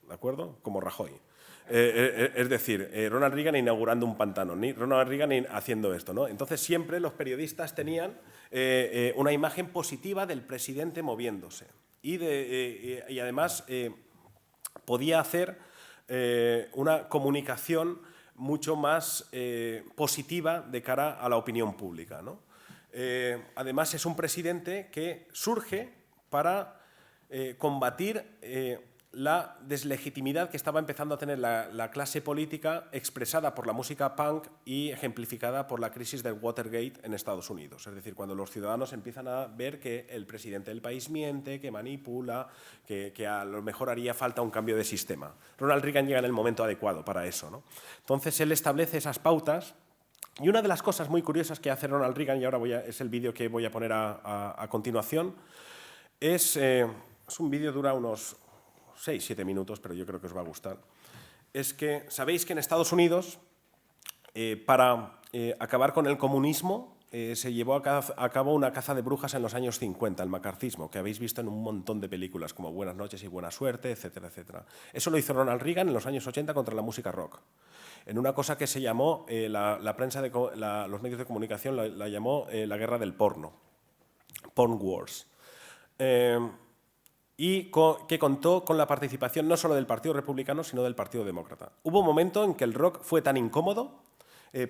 ¿de acuerdo? Como Rajoy. Es decir, Ronald Reagan inaugurando un pantano, ni Ronald Reagan haciendo esto, ¿no? Entonces siempre los periodistas tenían una imagen positiva del presidente moviéndose y además podía hacer una comunicación mucho más positiva de cara a la opinión pública, ¿no? Además, es un presidente que surge para combatir la deslegitimidad que estaba empezando a tener la clase política expresada por la música punk y ejemplificada por la crisis del Watergate en Estados Unidos. Es decir, cuando los ciudadanos empiezan a ver que el presidente del país miente, que manipula, que a lo mejor haría falta un cambio de sistema. Ronald Reagan llega en el momento adecuado para eso, ¿no? Entonces, él establece esas pautas. Y una de las cosas muy curiosas que hace Ronald Reagan, y ahora es el vídeo que voy a poner a continuación, es un vídeo, dura unos 6-7 minutos, pero yo creo que os va a gustar. Es que sabéis que en Estados Unidos, para acabar con el comunismo, se llevó a cabo una caza de brujas en los años 50, el macartismo, que habéis visto en un montón de películas como Buenas noches y buena suerte, etcétera, etcétera. Eso lo hizo Ronald Reagan en los años 80 contra la música rock, en una cosa que se llamó, la prensa, los medios de comunicación la llamó la guerra del porno, Porn Wars. Y que contó con la participación no solo del Partido Republicano, sino del Partido Demócrata. Hubo un momento en que el rock fue tan incómodo,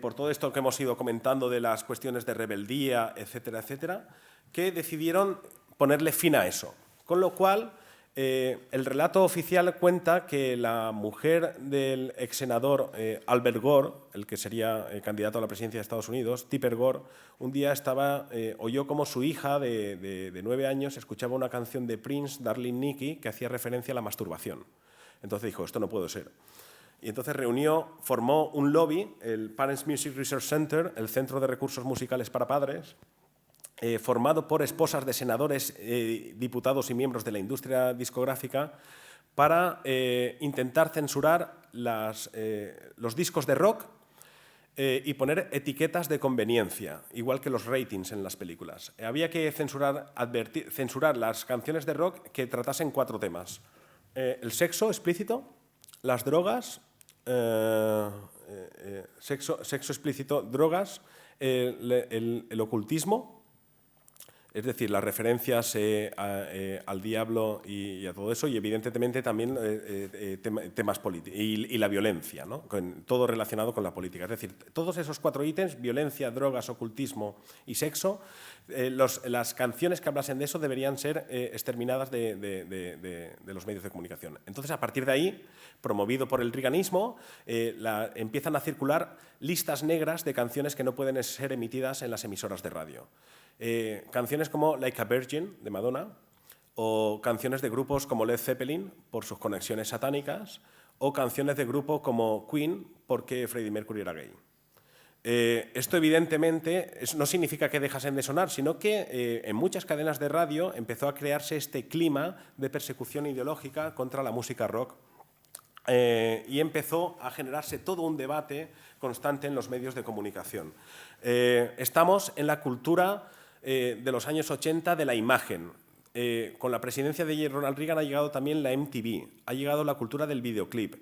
por todo esto que hemos ido comentando de las cuestiones de rebeldía, etcétera, etcétera, que decidieron ponerle fin a eso. Con lo cual, el relato oficial cuenta que la mujer del ex senador Albert Gore, el que sería candidato a la presidencia de Estados Unidos, Tipper Gore, un día oyó como su hija de 9 años escuchaba una canción de Prince, Darling Nikki, que hacía referencia a la masturbación. Entonces dijo, esto no puede ser. Y entonces formó un lobby, el Parents Music Research Center, el Centro de Recursos Musicales para Padres, formado por esposas de senadores, diputados y miembros de la industria discográfica, para intentar censurar los discos de rock y poner etiquetas de conveniencia, igual que los ratings en las películas. Había que censurar las canciones de rock que tratasen 4 temas. El sexo explícito, las drogas, sexo explícito, drogas, el ocultismo, es decir, las referencias al diablo y a todo eso, y evidentemente también temas políticos y la violencia, ¿no? Todo relacionado con la política. Es decir, todos esos 4 ítems, violencia, drogas, ocultismo y sexo, las canciones que hablasen de eso deberían ser exterminadas de los medios de comunicación. Entonces, a partir de ahí, promovido por el reaganismo, empiezan a circular listas negras de canciones que no pueden ser emitidas en las emisoras de radio. Canciones como Like a Virgin, de Madonna, o canciones de grupos como Led Zeppelin, por sus conexiones satánicas, o canciones de grupos como Queen, porque Freddie Mercury era gay. Esto, evidentemente, no significa que dejasen de sonar, sino que en muchas cadenas de radio empezó a crearse este clima de persecución ideológica contra la música rock y empezó a generarse todo un debate constante en los medios de comunicación. Estamos en la cultura de los años 80 de la imagen. Con la presidencia de Ronald Reagan ha llegado también la MTV, ha llegado la cultura del videoclip.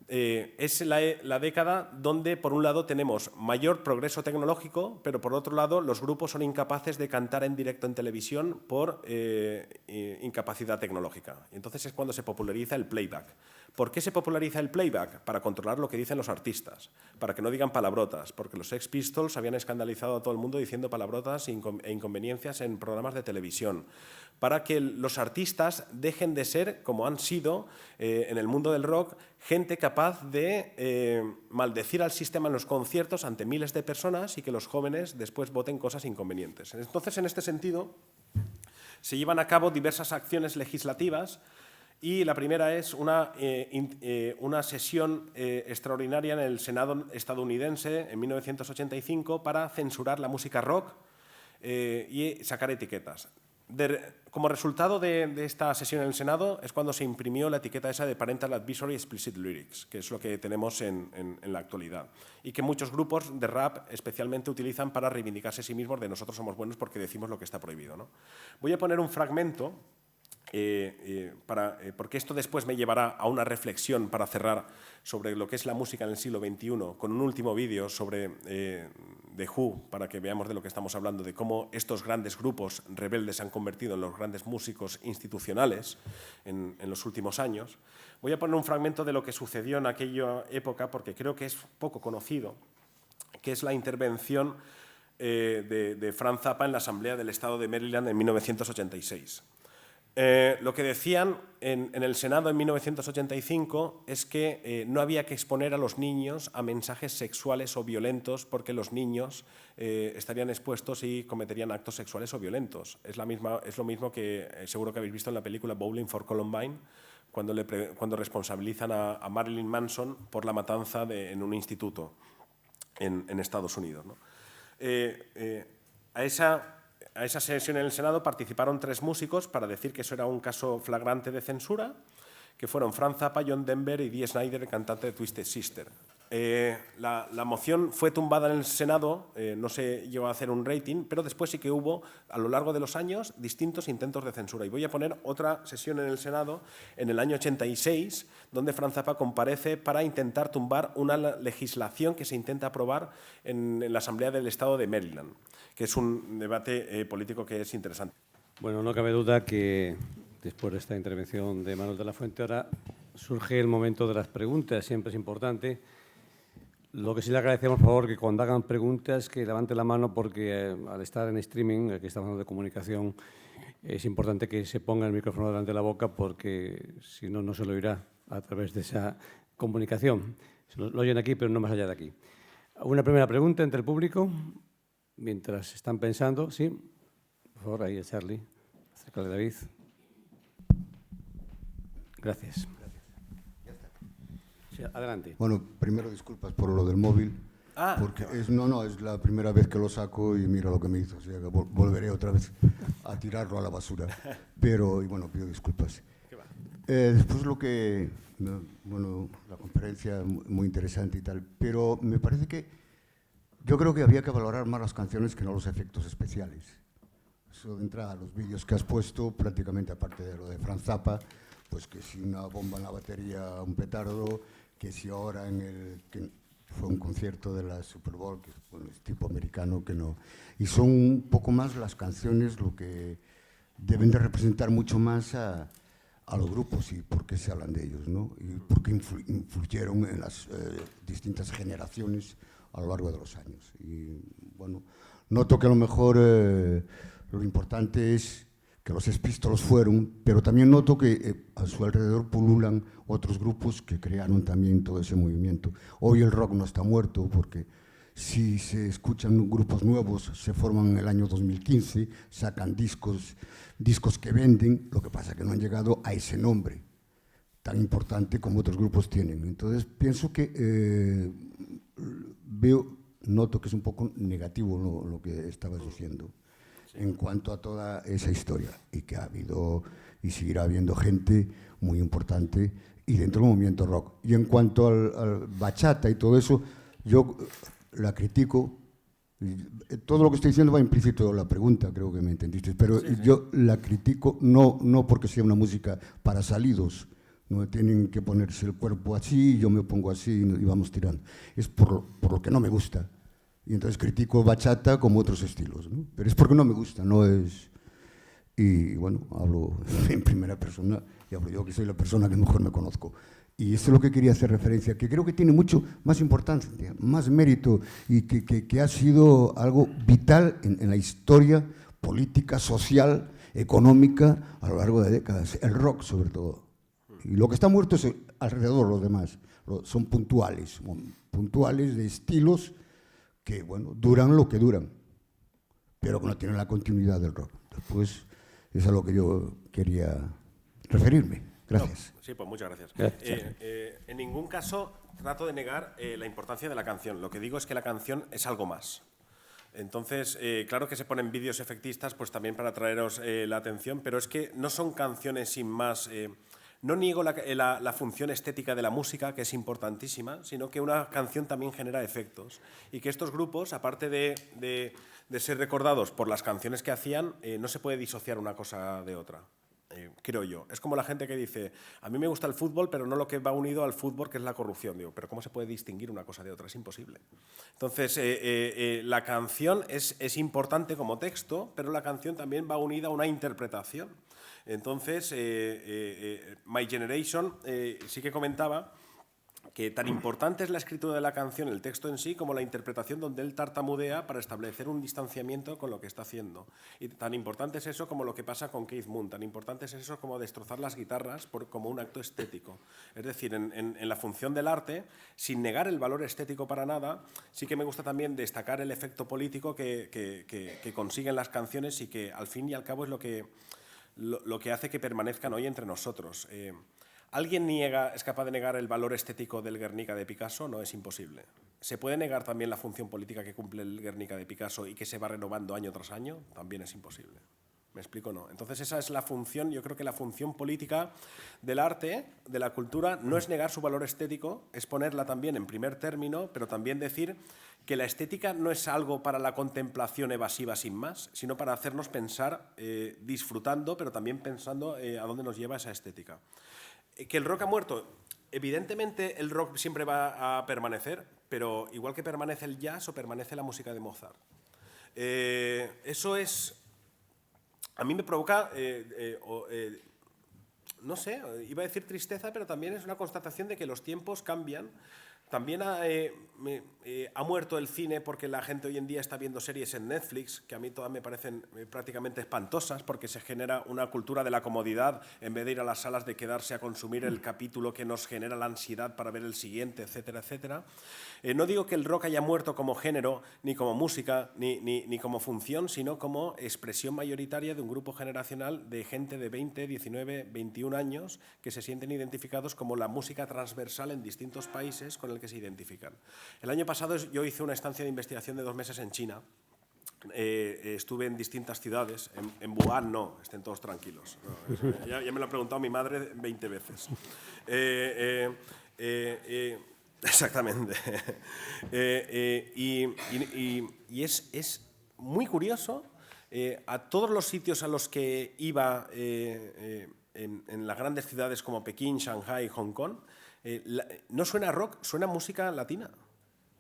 es la década donde, por un lado, tenemos mayor progreso tecnológico, pero por otro lado, los grupos son incapaces de cantar en directo en televisión por incapacidad tecnológica. Y entonces es cuando se populariza el playback. ¿Por qué se populariza el playback? Para controlar lo que dicen los artistas, para que no digan palabrotas, porque los Sex Pistols habían escandalizado a todo el mundo diciendo palabrotas e inconveniencias en programas de televisión, para que los artistas dejen de ser, como han sido en el mundo del rock, gente capaz de maldecir al sistema en los conciertos ante miles de personas y que los jóvenes después voten cosas inconvenientes. Entonces, en este sentido, se llevan a cabo diversas acciones legislativas y la primera es una sesión extraordinaria en el Senado estadounidense en 1985 para censurar la música rock y sacar etiquetas. Como resultado de esta sesión en el Senado es cuando se imprimió la etiqueta esa de Parental Advisory Explicit Lyrics, que es lo que tenemos en la actualidad y que muchos grupos de rap especialmente utilizan para reivindicarse a sí mismos de nosotros somos buenos porque decimos lo que está prohibido, ¿no? Voy a poner un fragmento porque esto después me llevará a una reflexión para cerrar sobre lo que es la música en el siglo XXI, con un último vídeo sobre The Who, para que veamos de lo que estamos hablando, de cómo estos grandes grupos rebeldes se han convertido en los grandes músicos institucionales en los últimos años. Voy a poner un fragmento de lo que sucedió en aquella época, porque creo que es poco conocido, que es la intervención de Frank Zappa en la Asamblea del Estado de Maryland en 1986. Lo que decían en el Senado en 1985 es que no había que exponer a los niños a mensajes sexuales o violentos porque los niños estarían expuestos y cometerían actos sexuales o violentos. Es lo mismo que seguro que habéis visto en la película Bowling for Columbine, cuando responsabilizan a Marilyn Manson por la matanza en un instituto en Estados Unidos, ¿no? A esa sesión en el Senado participaron 3 músicos para decir que eso era un caso flagrante de censura, que fueron Frank Zappa, John Denver y Dee Snider, el cantante de Twisted Sister. La moción fue tumbada en el Senado, no se llegó a hacer un rating, pero después sí que hubo, a lo largo de los años, distintos intentos de censura. Y voy a poner otra sesión en el Senado, en el año 86, donde Frank Zappa comparece para intentar tumbar una legislación que se intenta aprobar en la Asamblea del Estado de Maryland, que es un debate político que es interesante.
Bueno, no cabe duda que después de esta intervención de Manuel de la Fuente, ahora surge el momento de las preguntas, siempre es importante. Lo que sí le agradecemos, por favor, que cuando hagan preguntas, que levante la mano, porque al estar en streaming, aquí estamos hablando de comunicación, es importante que se ponga el micrófono delante de la boca, porque si no, no se lo oirá a través de esa comunicación. Se lo oyen aquí, pero no más allá de aquí. Una primera pregunta entre el público, mientras están pensando. Sí, por favor, ahí es Charlie. Acércale, David. Gracias. Sí, adelante.
Bueno, primero disculpas por lo del móvil, porque es la primera vez que lo saco y mira lo que me hizo, o sea que volveré otra vez a tirarlo a la basura. Pero, y bueno, pido disculpas. Después la conferencia muy interesante y tal, pero me parece que yo creo que había que valorar más las canciones que no los efectos especiales. Eso de entrada, los vídeos que has puesto, prácticamente aparte de lo de Frank Zappa, pues que si una bomba en la batería, un petardo, que si ahora que fue un concierto de la Super Bowl, que es tipo americano, que no. Y son un poco más las canciones lo que deben de representar mucho más a los grupos y por qué se hablan de ellos, ¿no? Y por qué influyeron en las distintas generaciones a lo largo de los años. Y bueno, noto que a lo mejor lo importante es que los Sex Pistols fueron, pero también noto que a su alrededor pululan otros grupos que crearon también todo ese movimiento. Hoy el rock no está muerto, porque si se escuchan grupos nuevos, se forman en el año 2015, sacan discos que venden, lo que pasa es que no han llegado a ese nombre tan importante como otros grupos tienen. Entonces pienso que noto que es un poco negativo lo que estabas diciendo en cuanto a toda esa historia, y que ha habido y seguirá habiendo gente muy importante y dentro del movimiento rock. Y en cuanto al bachata y todo eso, yo la critico. Todo lo que estoy diciendo va implícito en la pregunta, creo que me entendiste, pero sí. Yo la critico no porque sea una música para salidos, No tienen que ponerse el cuerpo así, yo me pongo así y vamos tirando. Es por lo que no me gusta. Y entonces critico bachata como otros estilos, ¿no? Pero es porque no me gusta, no es... Y bueno, hablo en primera persona y hablo yo, que soy la persona que mejor me conozco. Y eso es lo que quería hacer referencia, que creo que tiene mucho más importancia, más mérito y que ha sido algo vital en la historia política, social, económica a lo largo de décadas. El rock, sobre todo. Y lo que está muerto es alrededor los demás. Son puntuales de estilos que, bueno, duran lo que duran, pero que no tienen la continuidad del rock. Después, es a lo que yo quería referirme. Gracias.
No, sí, pues muchas gracias.
Gracias.
En ningún caso trato de negar la importancia de la canción. Lo que digo es que la canción es algo más. Entonces, claro que se ponen vídeos efectistas pues también para atraeros la atención, pero es que no son canciones sin más. No niego la función estética de la música, que es importantísima, sino que una canción también genera efectos. Y que estos grupos, aparte de ser recordados por las canciones que hacían, no se puede disociar una cosa de otra. Creo yo. Es como la gente que dice, a mí me gusta el fútbol, pero no lo que va unido al fútbol, que es la corrupción. Digo, pero ¿cómo se puede distinguir una cosa de otra? Es imposible. Entonces, la canción es importante como texto, pero la canción también va unida a una interpretación. Entonces, My Generation sí que comentaba que tan importante es la escritura de la canción, el texto en sí, como la interpretación donde él tartamudea para establecer un distanciamiento con lo que está haciendo. Y tan importante es eso como lo que pasa con Keith Moon, tan importante es eso como destrozar las guitarras como un acto estético. Es decir, en la función del arte, sin negar el valor estético para nada, sí que me gusta también destacar el efecto político que consiguen las canciones y que al fin y al cabo es lo que hace que permanezcan hoy entre nosotros. ¿Alguien es capaz de negar el valor estético del Guernica de Picasso? No, es imposible. ¿Se puede negar también la función política que cumple el Guernica de Picasso y que se va renovando año tras año? También es imposible. ¿Me explico? No. Entonces esa es la función, yo creo que la función política del arte, de la cultura, no es negar su valor estético, es ponerla también en primer término, pero también decir que la estética no es algo para la contemplación evasiva sin más, sino para hacernos pensar disfrutando, pero también pensando a dónde nos lleva esa estética. ¿Que el rock ha muerto? Evidentemente el rock siempre va a permanecer, pero igual que permanece el jazz o permanece la música de Mozart. Eso es... A mí me provoca, no sé, iba a decir tristeza, pero también es una constatación de que los tiempos cambian. También ha muerto el cine porque la gente hoy en día está viendo series en Netflix, que a mí todas me parecen prácticamente espantosas, porque se genera una cultura de la comodidad en vez de ir a las salas de quedarse a consumir el capítulo que nos genera la ansiedad para ver el siguiente, etcétera, etcétera. No digo que el rock haya muerto como género, ni como música, ni como función, sino como expresión mayoritaria de un grupo generacional de gente de 20, 19, 21 años que se sienten identificados como la música transversal en distintos países con el que se identifican. El año pasado yo hice una estancia de investigación de 2 meses en China. Estuve en distintas ciudades. En Wuhan no, estén todos tranquilos. No, ya me lo ha preguntado mi madre 20 veces. Exactamente. Y es muy curioso, a todos los sitios a los que iba en las grandes ciudades como Pekín, Shanghái, Hong Kong, no suena rock, suena música latina.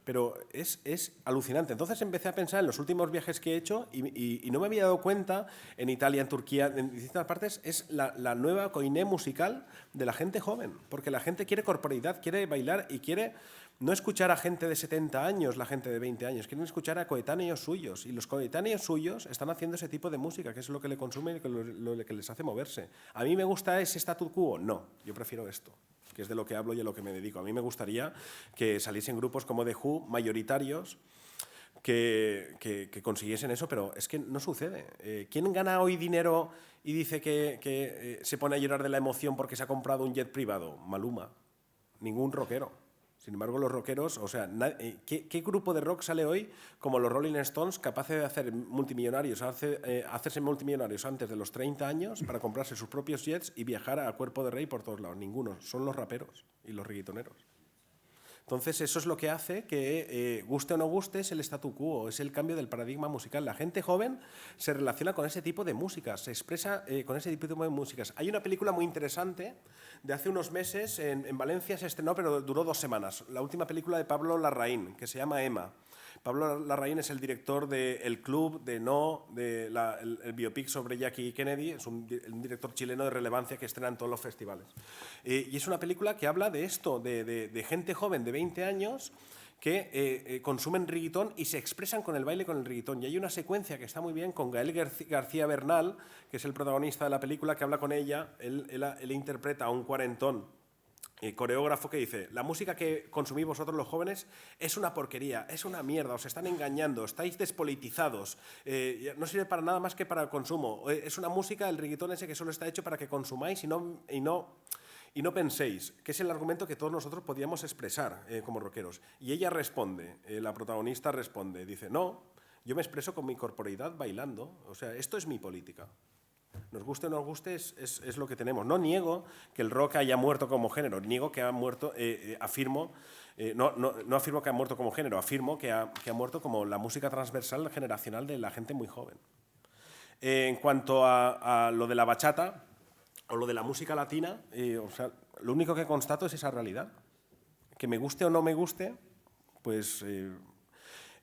Pero es alucinante. Entonces empecé a pensar en los últimos viajes que he hecho y no me había dado cuenta, en Italia, en Turquía, en distintas partes, es la nueva koiné musical de la gente joven. Porque la gente quiere corporeidad, quiere bailar y quiere no escuchar a gente de 70 años, la gente de 20 años, quieren escuchar a coetáneos suyos. Y los coetáneos suyos están haciendo ese tipo de música, que es lo que le consume y lo que les hace moverse. ¿A mí me gusta ese statu quo? No, yo prefiero esto, que es de lo que hablo y a lo que me dedico. A mí me gustaría que saliesen grupos como The Who, mayoritarios, que consiguiesen eso, pero es que no sucede. ¿Quién gana hoy dinero y dice que se pone a llorar de la emoción porque se ha comprado un jet privado? Maluma. Ningún rockero. Sin embargo, los rockeros, o sea, ¿qué grupo de rock sale hoy como los Rolling Stones capaces de hacerse multimillonarios antes de los 30 años para comprarse sus propios jets y viajar a cuerpo de rey por todos lados? Ninguno. Son los raperos y los reggaetoneros. Entonces, eso es lo que hace que, guste o no guste, es el statu quo, es el cambio del paradigma musical. La gente joven se relaciona con ese tipo de músicas, se expresa con ese tipo de músicas. Hay una película muy interesante de hace unos meses, en Valencia se estrenó, pero duró 2 semanas. La última película de Pablo Larraín, que se llama Emma. Pablo Larraín es el director de El Club, de No, el biopic sobre Jackie Kennedy, es un director chileno de relevancia que estrena en todos los festivales. Y es una película que habla de esto, de gente joven de 20 años que consumen reggaetón y se expresan con el baile con el reggaetón. Y hay una secuencia que está muy bien con Gael García Bernal, que es el protagonista de la película, que habla con ella, él interpreta a un cuarentón coreógrafo que dice: la música que consumís vosotros los jóvenes es una porquería, es una mierda, os están engañando, estáis despolitizados, no sirve para nada más que para el consumo. Es una música, el reggaetón ese, que solo está hecho para que consumáis y no penséis, que es el argumento que todos nosotros podíamos expresar como rockeros. Y ella responde, la protagonista responde, dice: no, yo me expreso con mi corporeidad bailando, o sea, esto es mi política. Nos guste o no nos guste, es lo que tenemos. No niego que el rock haya muerto como género, niego que ha muerto, afirmo, no afirmo que ha muerto como género, afirmo que ha muerto como la música transversal generacional de la gente muy joven. En cuanto a lo de la bachata o lo de la música latina, o sea, lo único que constato es esa realidad. Que me guste o no me guste, pues...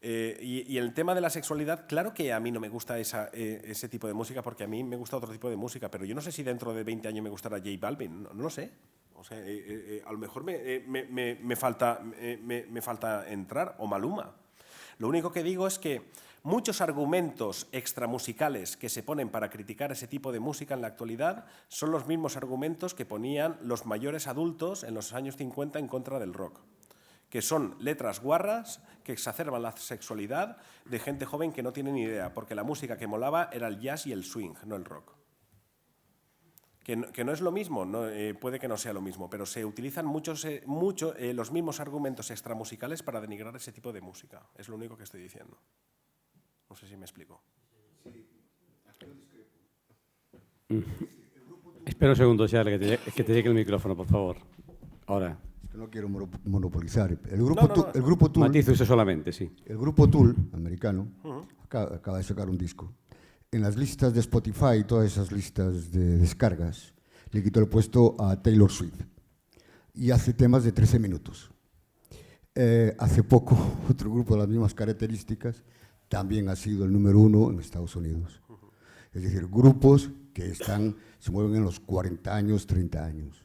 y el tema de la sexualidad, claro que a mí no me gusta ese tipo de música, porque a mí me gusta otro tipo de música, pero yo no sé si dentro de 20 años me gustará J Balvin, no lo sé. O sea, a lo mejor me falta entrar, o Maluma. Lo único que digo es que muchos argumentos extramusicales que se ponen para criticar ese tipo de música en la actualidad son los mismos argumentos que ponían los mayores adultos en los años 50 en contra del rock, que son letras guarras que exacerban la sexualidad de gente joven que no tiene ni idea, porque la música que molaba era el jazz y el swing, no el rock. Que no es lo mismo, puede que no sea lo mismo, pero se utilizan los mismos argumentos extramusicales para denigrar ese tipo de música. Es lo único que estoy diciendo. No sé si me explico.
Espera un segundo, Charles, que te llegue el micrófono, por favor. Ahora.
No quiero monopolizar. El grupo Tool,
matizo eso solamente, sí.
El grupo Tool, americano, acaba de sacar un disco. En las listas de Spotify, todas esas listas de descargas, le quitó el puesto a Taylor Swift. Y hace temas de 13 minutos. Hace poco, otro grupo de las mismas características también ha sido el número 1 en Estados Unidos. Es decir, grupos que se mueven en los 40 años, 30 años.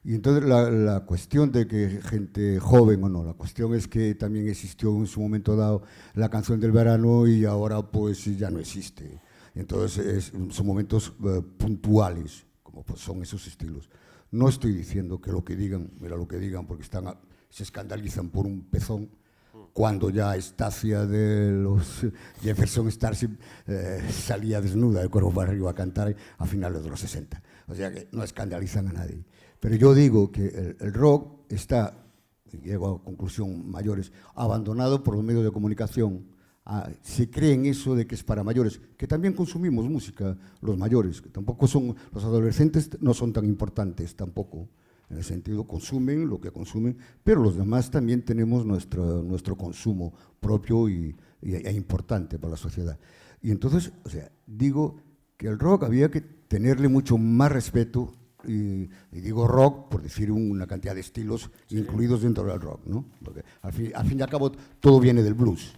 Y entonces la cuestión de que gente joven o no, la cuestión es que también existió en su momento dado la canción del verano y ahora pues ya no existe. Entonces son momentos puntuales, como pues son esos estilos. No estoy diciendo que lo que digan, mira lo que digan, porque se escandalizan por un pezón, cuando ya Estacia de los Jefferson Starship salía desnuda de cuerpo para arriba a cantar a finales de los 60. O sea que no escandalizan a nadie. Pero yo digo que el rock está, y llego a conclusión mayores, abandonado por los medios de comunicación. Se cree en eso de que es para mayores, que también consumimos música los mayores, que tampoco son, los adolescentes no son tan importantes tampoco, en el sentido consumen lo que consumen, pero los demás también tenemos nuestro consumo propio e importante para la sociedad. Y entonces, o sea, digo que el rock había que tenerle mucho más respeto, y digo rock por decir una cantidad de estilos incluidos dentro del rock, ¿no? Porque al fin y al cabo todo viene del blues,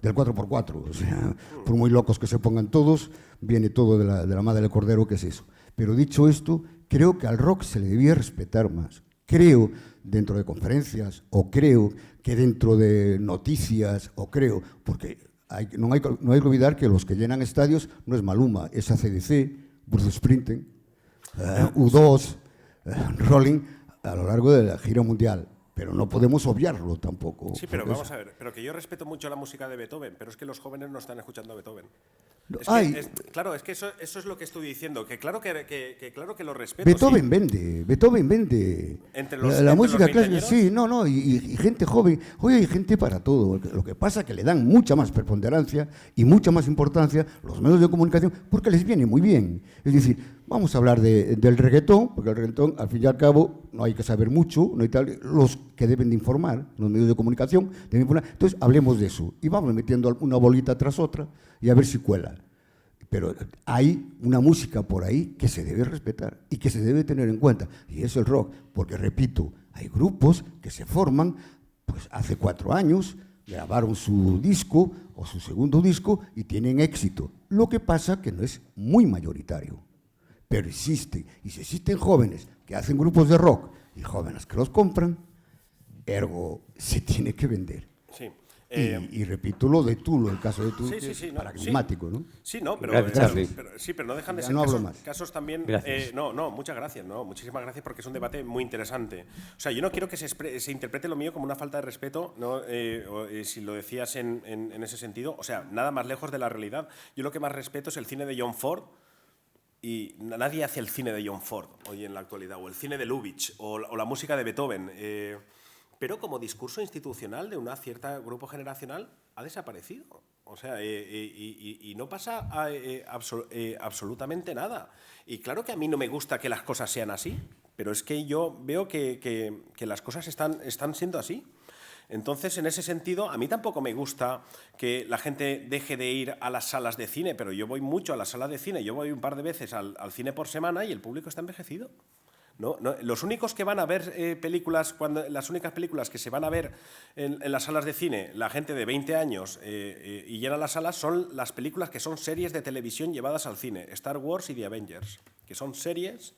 del 4x4, o sea, por muy locos que se pongan todos, viene todo de la madre del cordero, que es eso. Pero dicho esto, creo que al rock se le debía respetar más. Creo, dentro de conferencias, o creo que dentro de noticias, porque no hay que olvidar que los que llenan estadios no es Maluma, es AC/DC, Bruce Springsteen, U2, Rolling, a lo largo de la gira mundial. Pero no podemos obviarlo tampoco.
Sí, pero vamos a ver, pero que yo respeto mucho la música de Beethoven, pero es que los jóvenes no están escuchando a Beethoven. Claro, es que eso es lo que estoy diciendo, que claro que lo respeto.
Beethoven
sí.
vende.
Entre
la música
los
clásica, sí, y gente joven. Oye, hay gente para todo. Lo que pasa es que le dan mucha más preponderancia y mucha más importancia los medios de comunicación porque les viene muy bien. Es decir, Vamos a hablar del reggaetón, porque el reggaetón, al fin y al cabo, no hay que saber mucho, no hay tal, los que deben de informar, los medios de comunicación, deben informar. Entonces, hablemos de eso. Y vamos metiendo una bolita tras otra y a ver si cuela. Pero hay una música por ahí que se debe respetar y que se debe tener en cuenta, y es el rock, porque, repito, hay grupos que se forman, pues hace 4 años, grabaron su disco o su segundo disco y tienen éxito. Lo que pasa que no es muy mayoritario, pero existe. Y si existen jóvenes que hacen grupos de rock y jóvenes que los compran, ergo se tiene que vender.
Sí.
Y repito lo de Tulo, el caso de Tulo,
Sí,
que es
no,
paradigmático, ¿no?
Sí, no, pero,
Gracias, Charlie.
pero no dejan de
Ya
ser
no hablo
casos,
más.
casos también.
Gracias.
No, muchas gracias, no, muchísimas gracias porque es un debate muy interesante. O sea, yo no quiero que se interprete lo mío como una falta de respeto, ¿no? Si lo decías en ese sentido, o sea, nada más lejos de la realidad. Yo lo que más respeto es el cine de John Ford. Y nadie hace el cine de John Ford hoy en la actualidad, o el cine de Lubitsch, o la música de Beethoven. Pero como discurso institucional de una cierta grupo generacional ha desaparecido. O sea, y no pasa absolutamente nada. Y claro que a mí no me gusta que las cosas sean así, pero es que yo veo que las cosas están siendo así. Entonces, en ese sentido, a mí tampoco me gusta que la gente deje de ir a las salas de cine, pero yo voy mucho a las salas de cine, yo voy un par de veces al cine por semana y el público está envejecido. No, los únicos que van a ver las únicas películas que se van a ver en las salas de cine, la gente de 20 años y llenan las salas, son las películas que son series de televisión llevadas al cine, Star Wars y The Avengers, que son series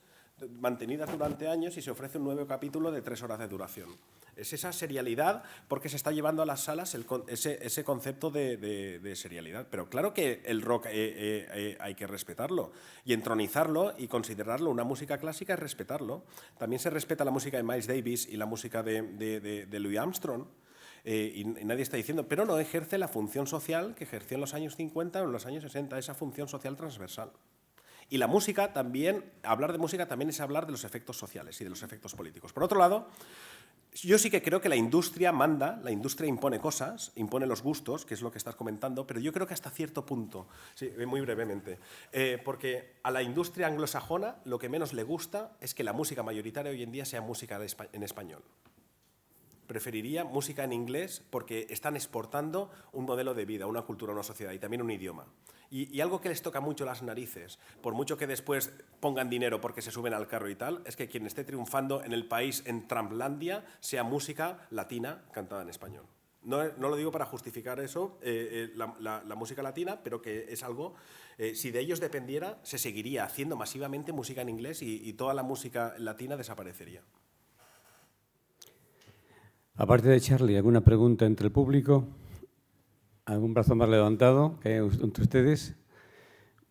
mantenidas durante años y se ofrece un nuevo capítulo de 3 horas de duración. Es esa serialidad porque se está llevando a las salas ese concepto de serialidad. Pero claro que el rock hay que respetarlo y entronizarlo y considerarlo una música clásica es respetarlo. También se respeta la música de Miles Davis y la música de Louis Armstrong. Y nadie está diciendo, pero no ejerce la función social que ejerció en los años 50 o en los años 60, esa función social transversal. Y la música también, hablar de música también es hablar de los efectos sociales y de los efectos políticos. Por otro lado, yo sí que creo que la industria manda, la industria impone cosas, impone los gustos, que es lo que estás comentando, pero yo creo que hasta cierto punto, sí, muy brevemente, porque a la industria anglosajona lo que menos le gusta es que la música mayoritaria hoy en día sea música en español. Preferiría música en inglés porque están exportando un modelo de vida, una cultura, una sociedad y también un idioma. Y algo que les toca mucho las narices, por mucho que después pongan dinero porque se suben al carro y tal, es que quien esté triunfando en el país, en Trumplandia, sea música latina cantada en español. No lo digo para justificar eso, la música latina, pero que es algo, si de ellos dependiera, se seguiría haciendo masivamente música en inglés y toda la música latina desaparecería.
Aparte de Charlie, ¿alguna pregunta entre el público? ¿Algún brazo más levantado que hay entre ustedes?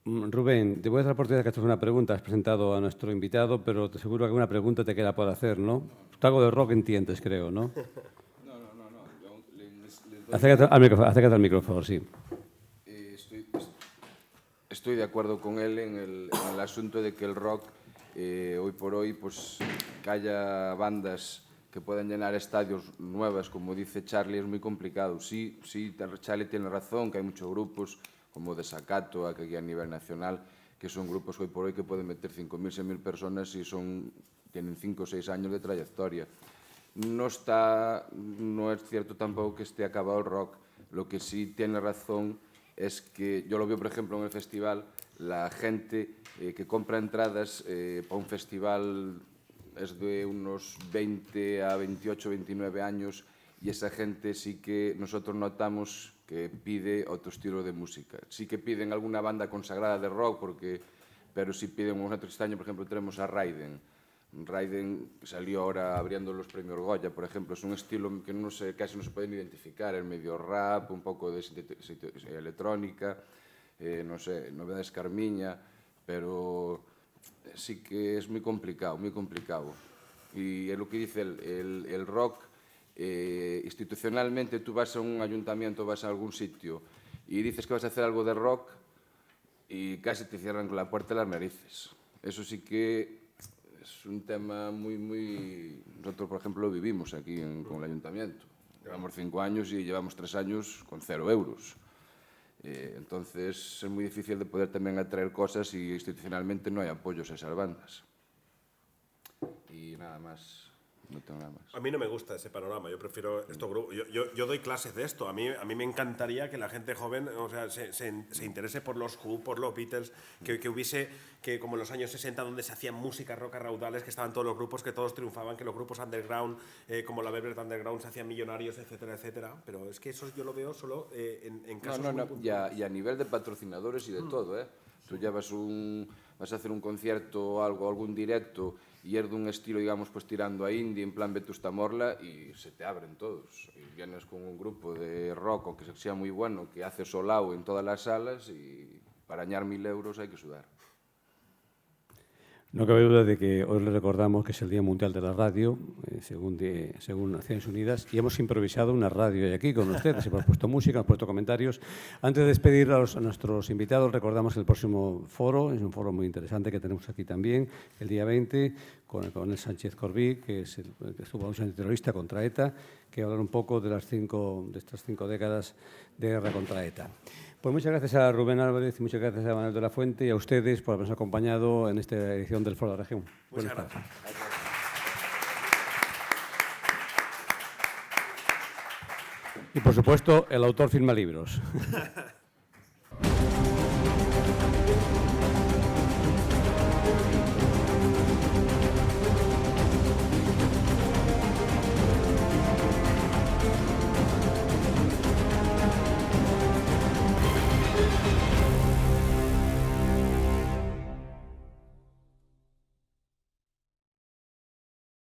Rubén, te voy a dar la oportunidad de que hagas una pregunta. Has presentado a nuestro invitado, pero te seguro que alguna pregunta te queda por hacer, ¿no? Algo de rock entiendes, creo, ¿no?
No.
Acércate al micrófono, sí.
Estoy de acuerdo con él en el asunto de que el rock, hoy por hoy, pues que haya bandas que puedan llenar estadios nuevas, como dice Charlie, es muy complicado. Sí, Charlie tiene razón, que hay muchos grupos, como Desacato, aquí a nivel nacional, que son grupos hoy por hoy que pueden meter 5.000, 6.000 personas y tienen 5 o 6 años de trayectoria. No es cierto tampoco que esté acabado el rock. Lo que sí tiene razón es que, yo lo veo por ejemplo en el festival, la gente que compra entradas para un festival es de unos 20 a 28, 29 años y esa gente sí que nosotros notamos que pide otro estilo de música. Sí que piden alguna banda consagrada de rock, pero sí piden, nosotros este año por ejemplo tenemos a Raiden. Raiden salió ahora abriendo los premios Goya, por ejemplo, es un estilo que casi no se pueden identificar, es medio rap, un poco de electrónica, no sé, Novedades Carmiña, pero sí que es muy complicado, muy complicado. Y es lo que dice el rock, institucionalmente tú vas a un ayuntamiento, vas a algún sitio y dices que vas a hacer algo de rock y casi te cierran con la puerta de las narices. Eso sí que es un tema muy... Nosotros, por ejemplo, lo vivimos aquí con el ayuntamiento. Llevamos 5 años y llevamos 3 años con 0 euros. Entonces es muy difícil de poder también atraer cosas y institucionalmente no hay apoyos a esas bandas. Y nada más. No tengo nada más.
A mí no me gusta ese panorama, yo prefiero estos grupos. Yo doy clases de esto, a mí me encantaría que la gente joven, o sea, se interese por los Who, por los Beatles, que hubiese, que como en los años 60, donde se hacían música rock a raudales, que estaban todos los grupos, que todos triunfaban, que los grupos underground, como la Velvet Underground, se hacían millonarios, etcétera, etcétera. Pero es que eso yo lo veo solo en casos muy puntuales.
Y a nivel de patrocinadores y de todo, ¿eh? Tú ya vas a hacer un concierto o algo, algún directo, y es de un estilo, digamos, pues tirando a indie, en plan Vetusta Morla, y se te abren todos. Y vienes con un grupo de rock, o que sea muy bueno, que hace solao en todas las salas, y para ganar 1.000 euros hay que sudar.
No cabe duda de que hoy le recordamos que es el Día Mundial de la Radio, según Naciones Unidas, y hemos improvisado una radio aquí con ustedes. Hemos puesto música, hemos puesto comentarios. Antes de despedir a nuestros invitados, recordamos que el próximo foro es un foro muy interesante que tenemos aquí también, el día 20, con el coronel Sánchez Corbí, que es el que estuvo en la lucha antiterrorista contra ETA, que va a hablar un poco de estas 5 décadas de guerra contra ETA. Pues muchas gracias a Rubén Álvarez y muchas gracias a Manuel de la Fuente y a ustedes por habernos acompañado en esta edición del Foro de la Región.
Muchas gracias.
Y por supuesto, el autor firma libros.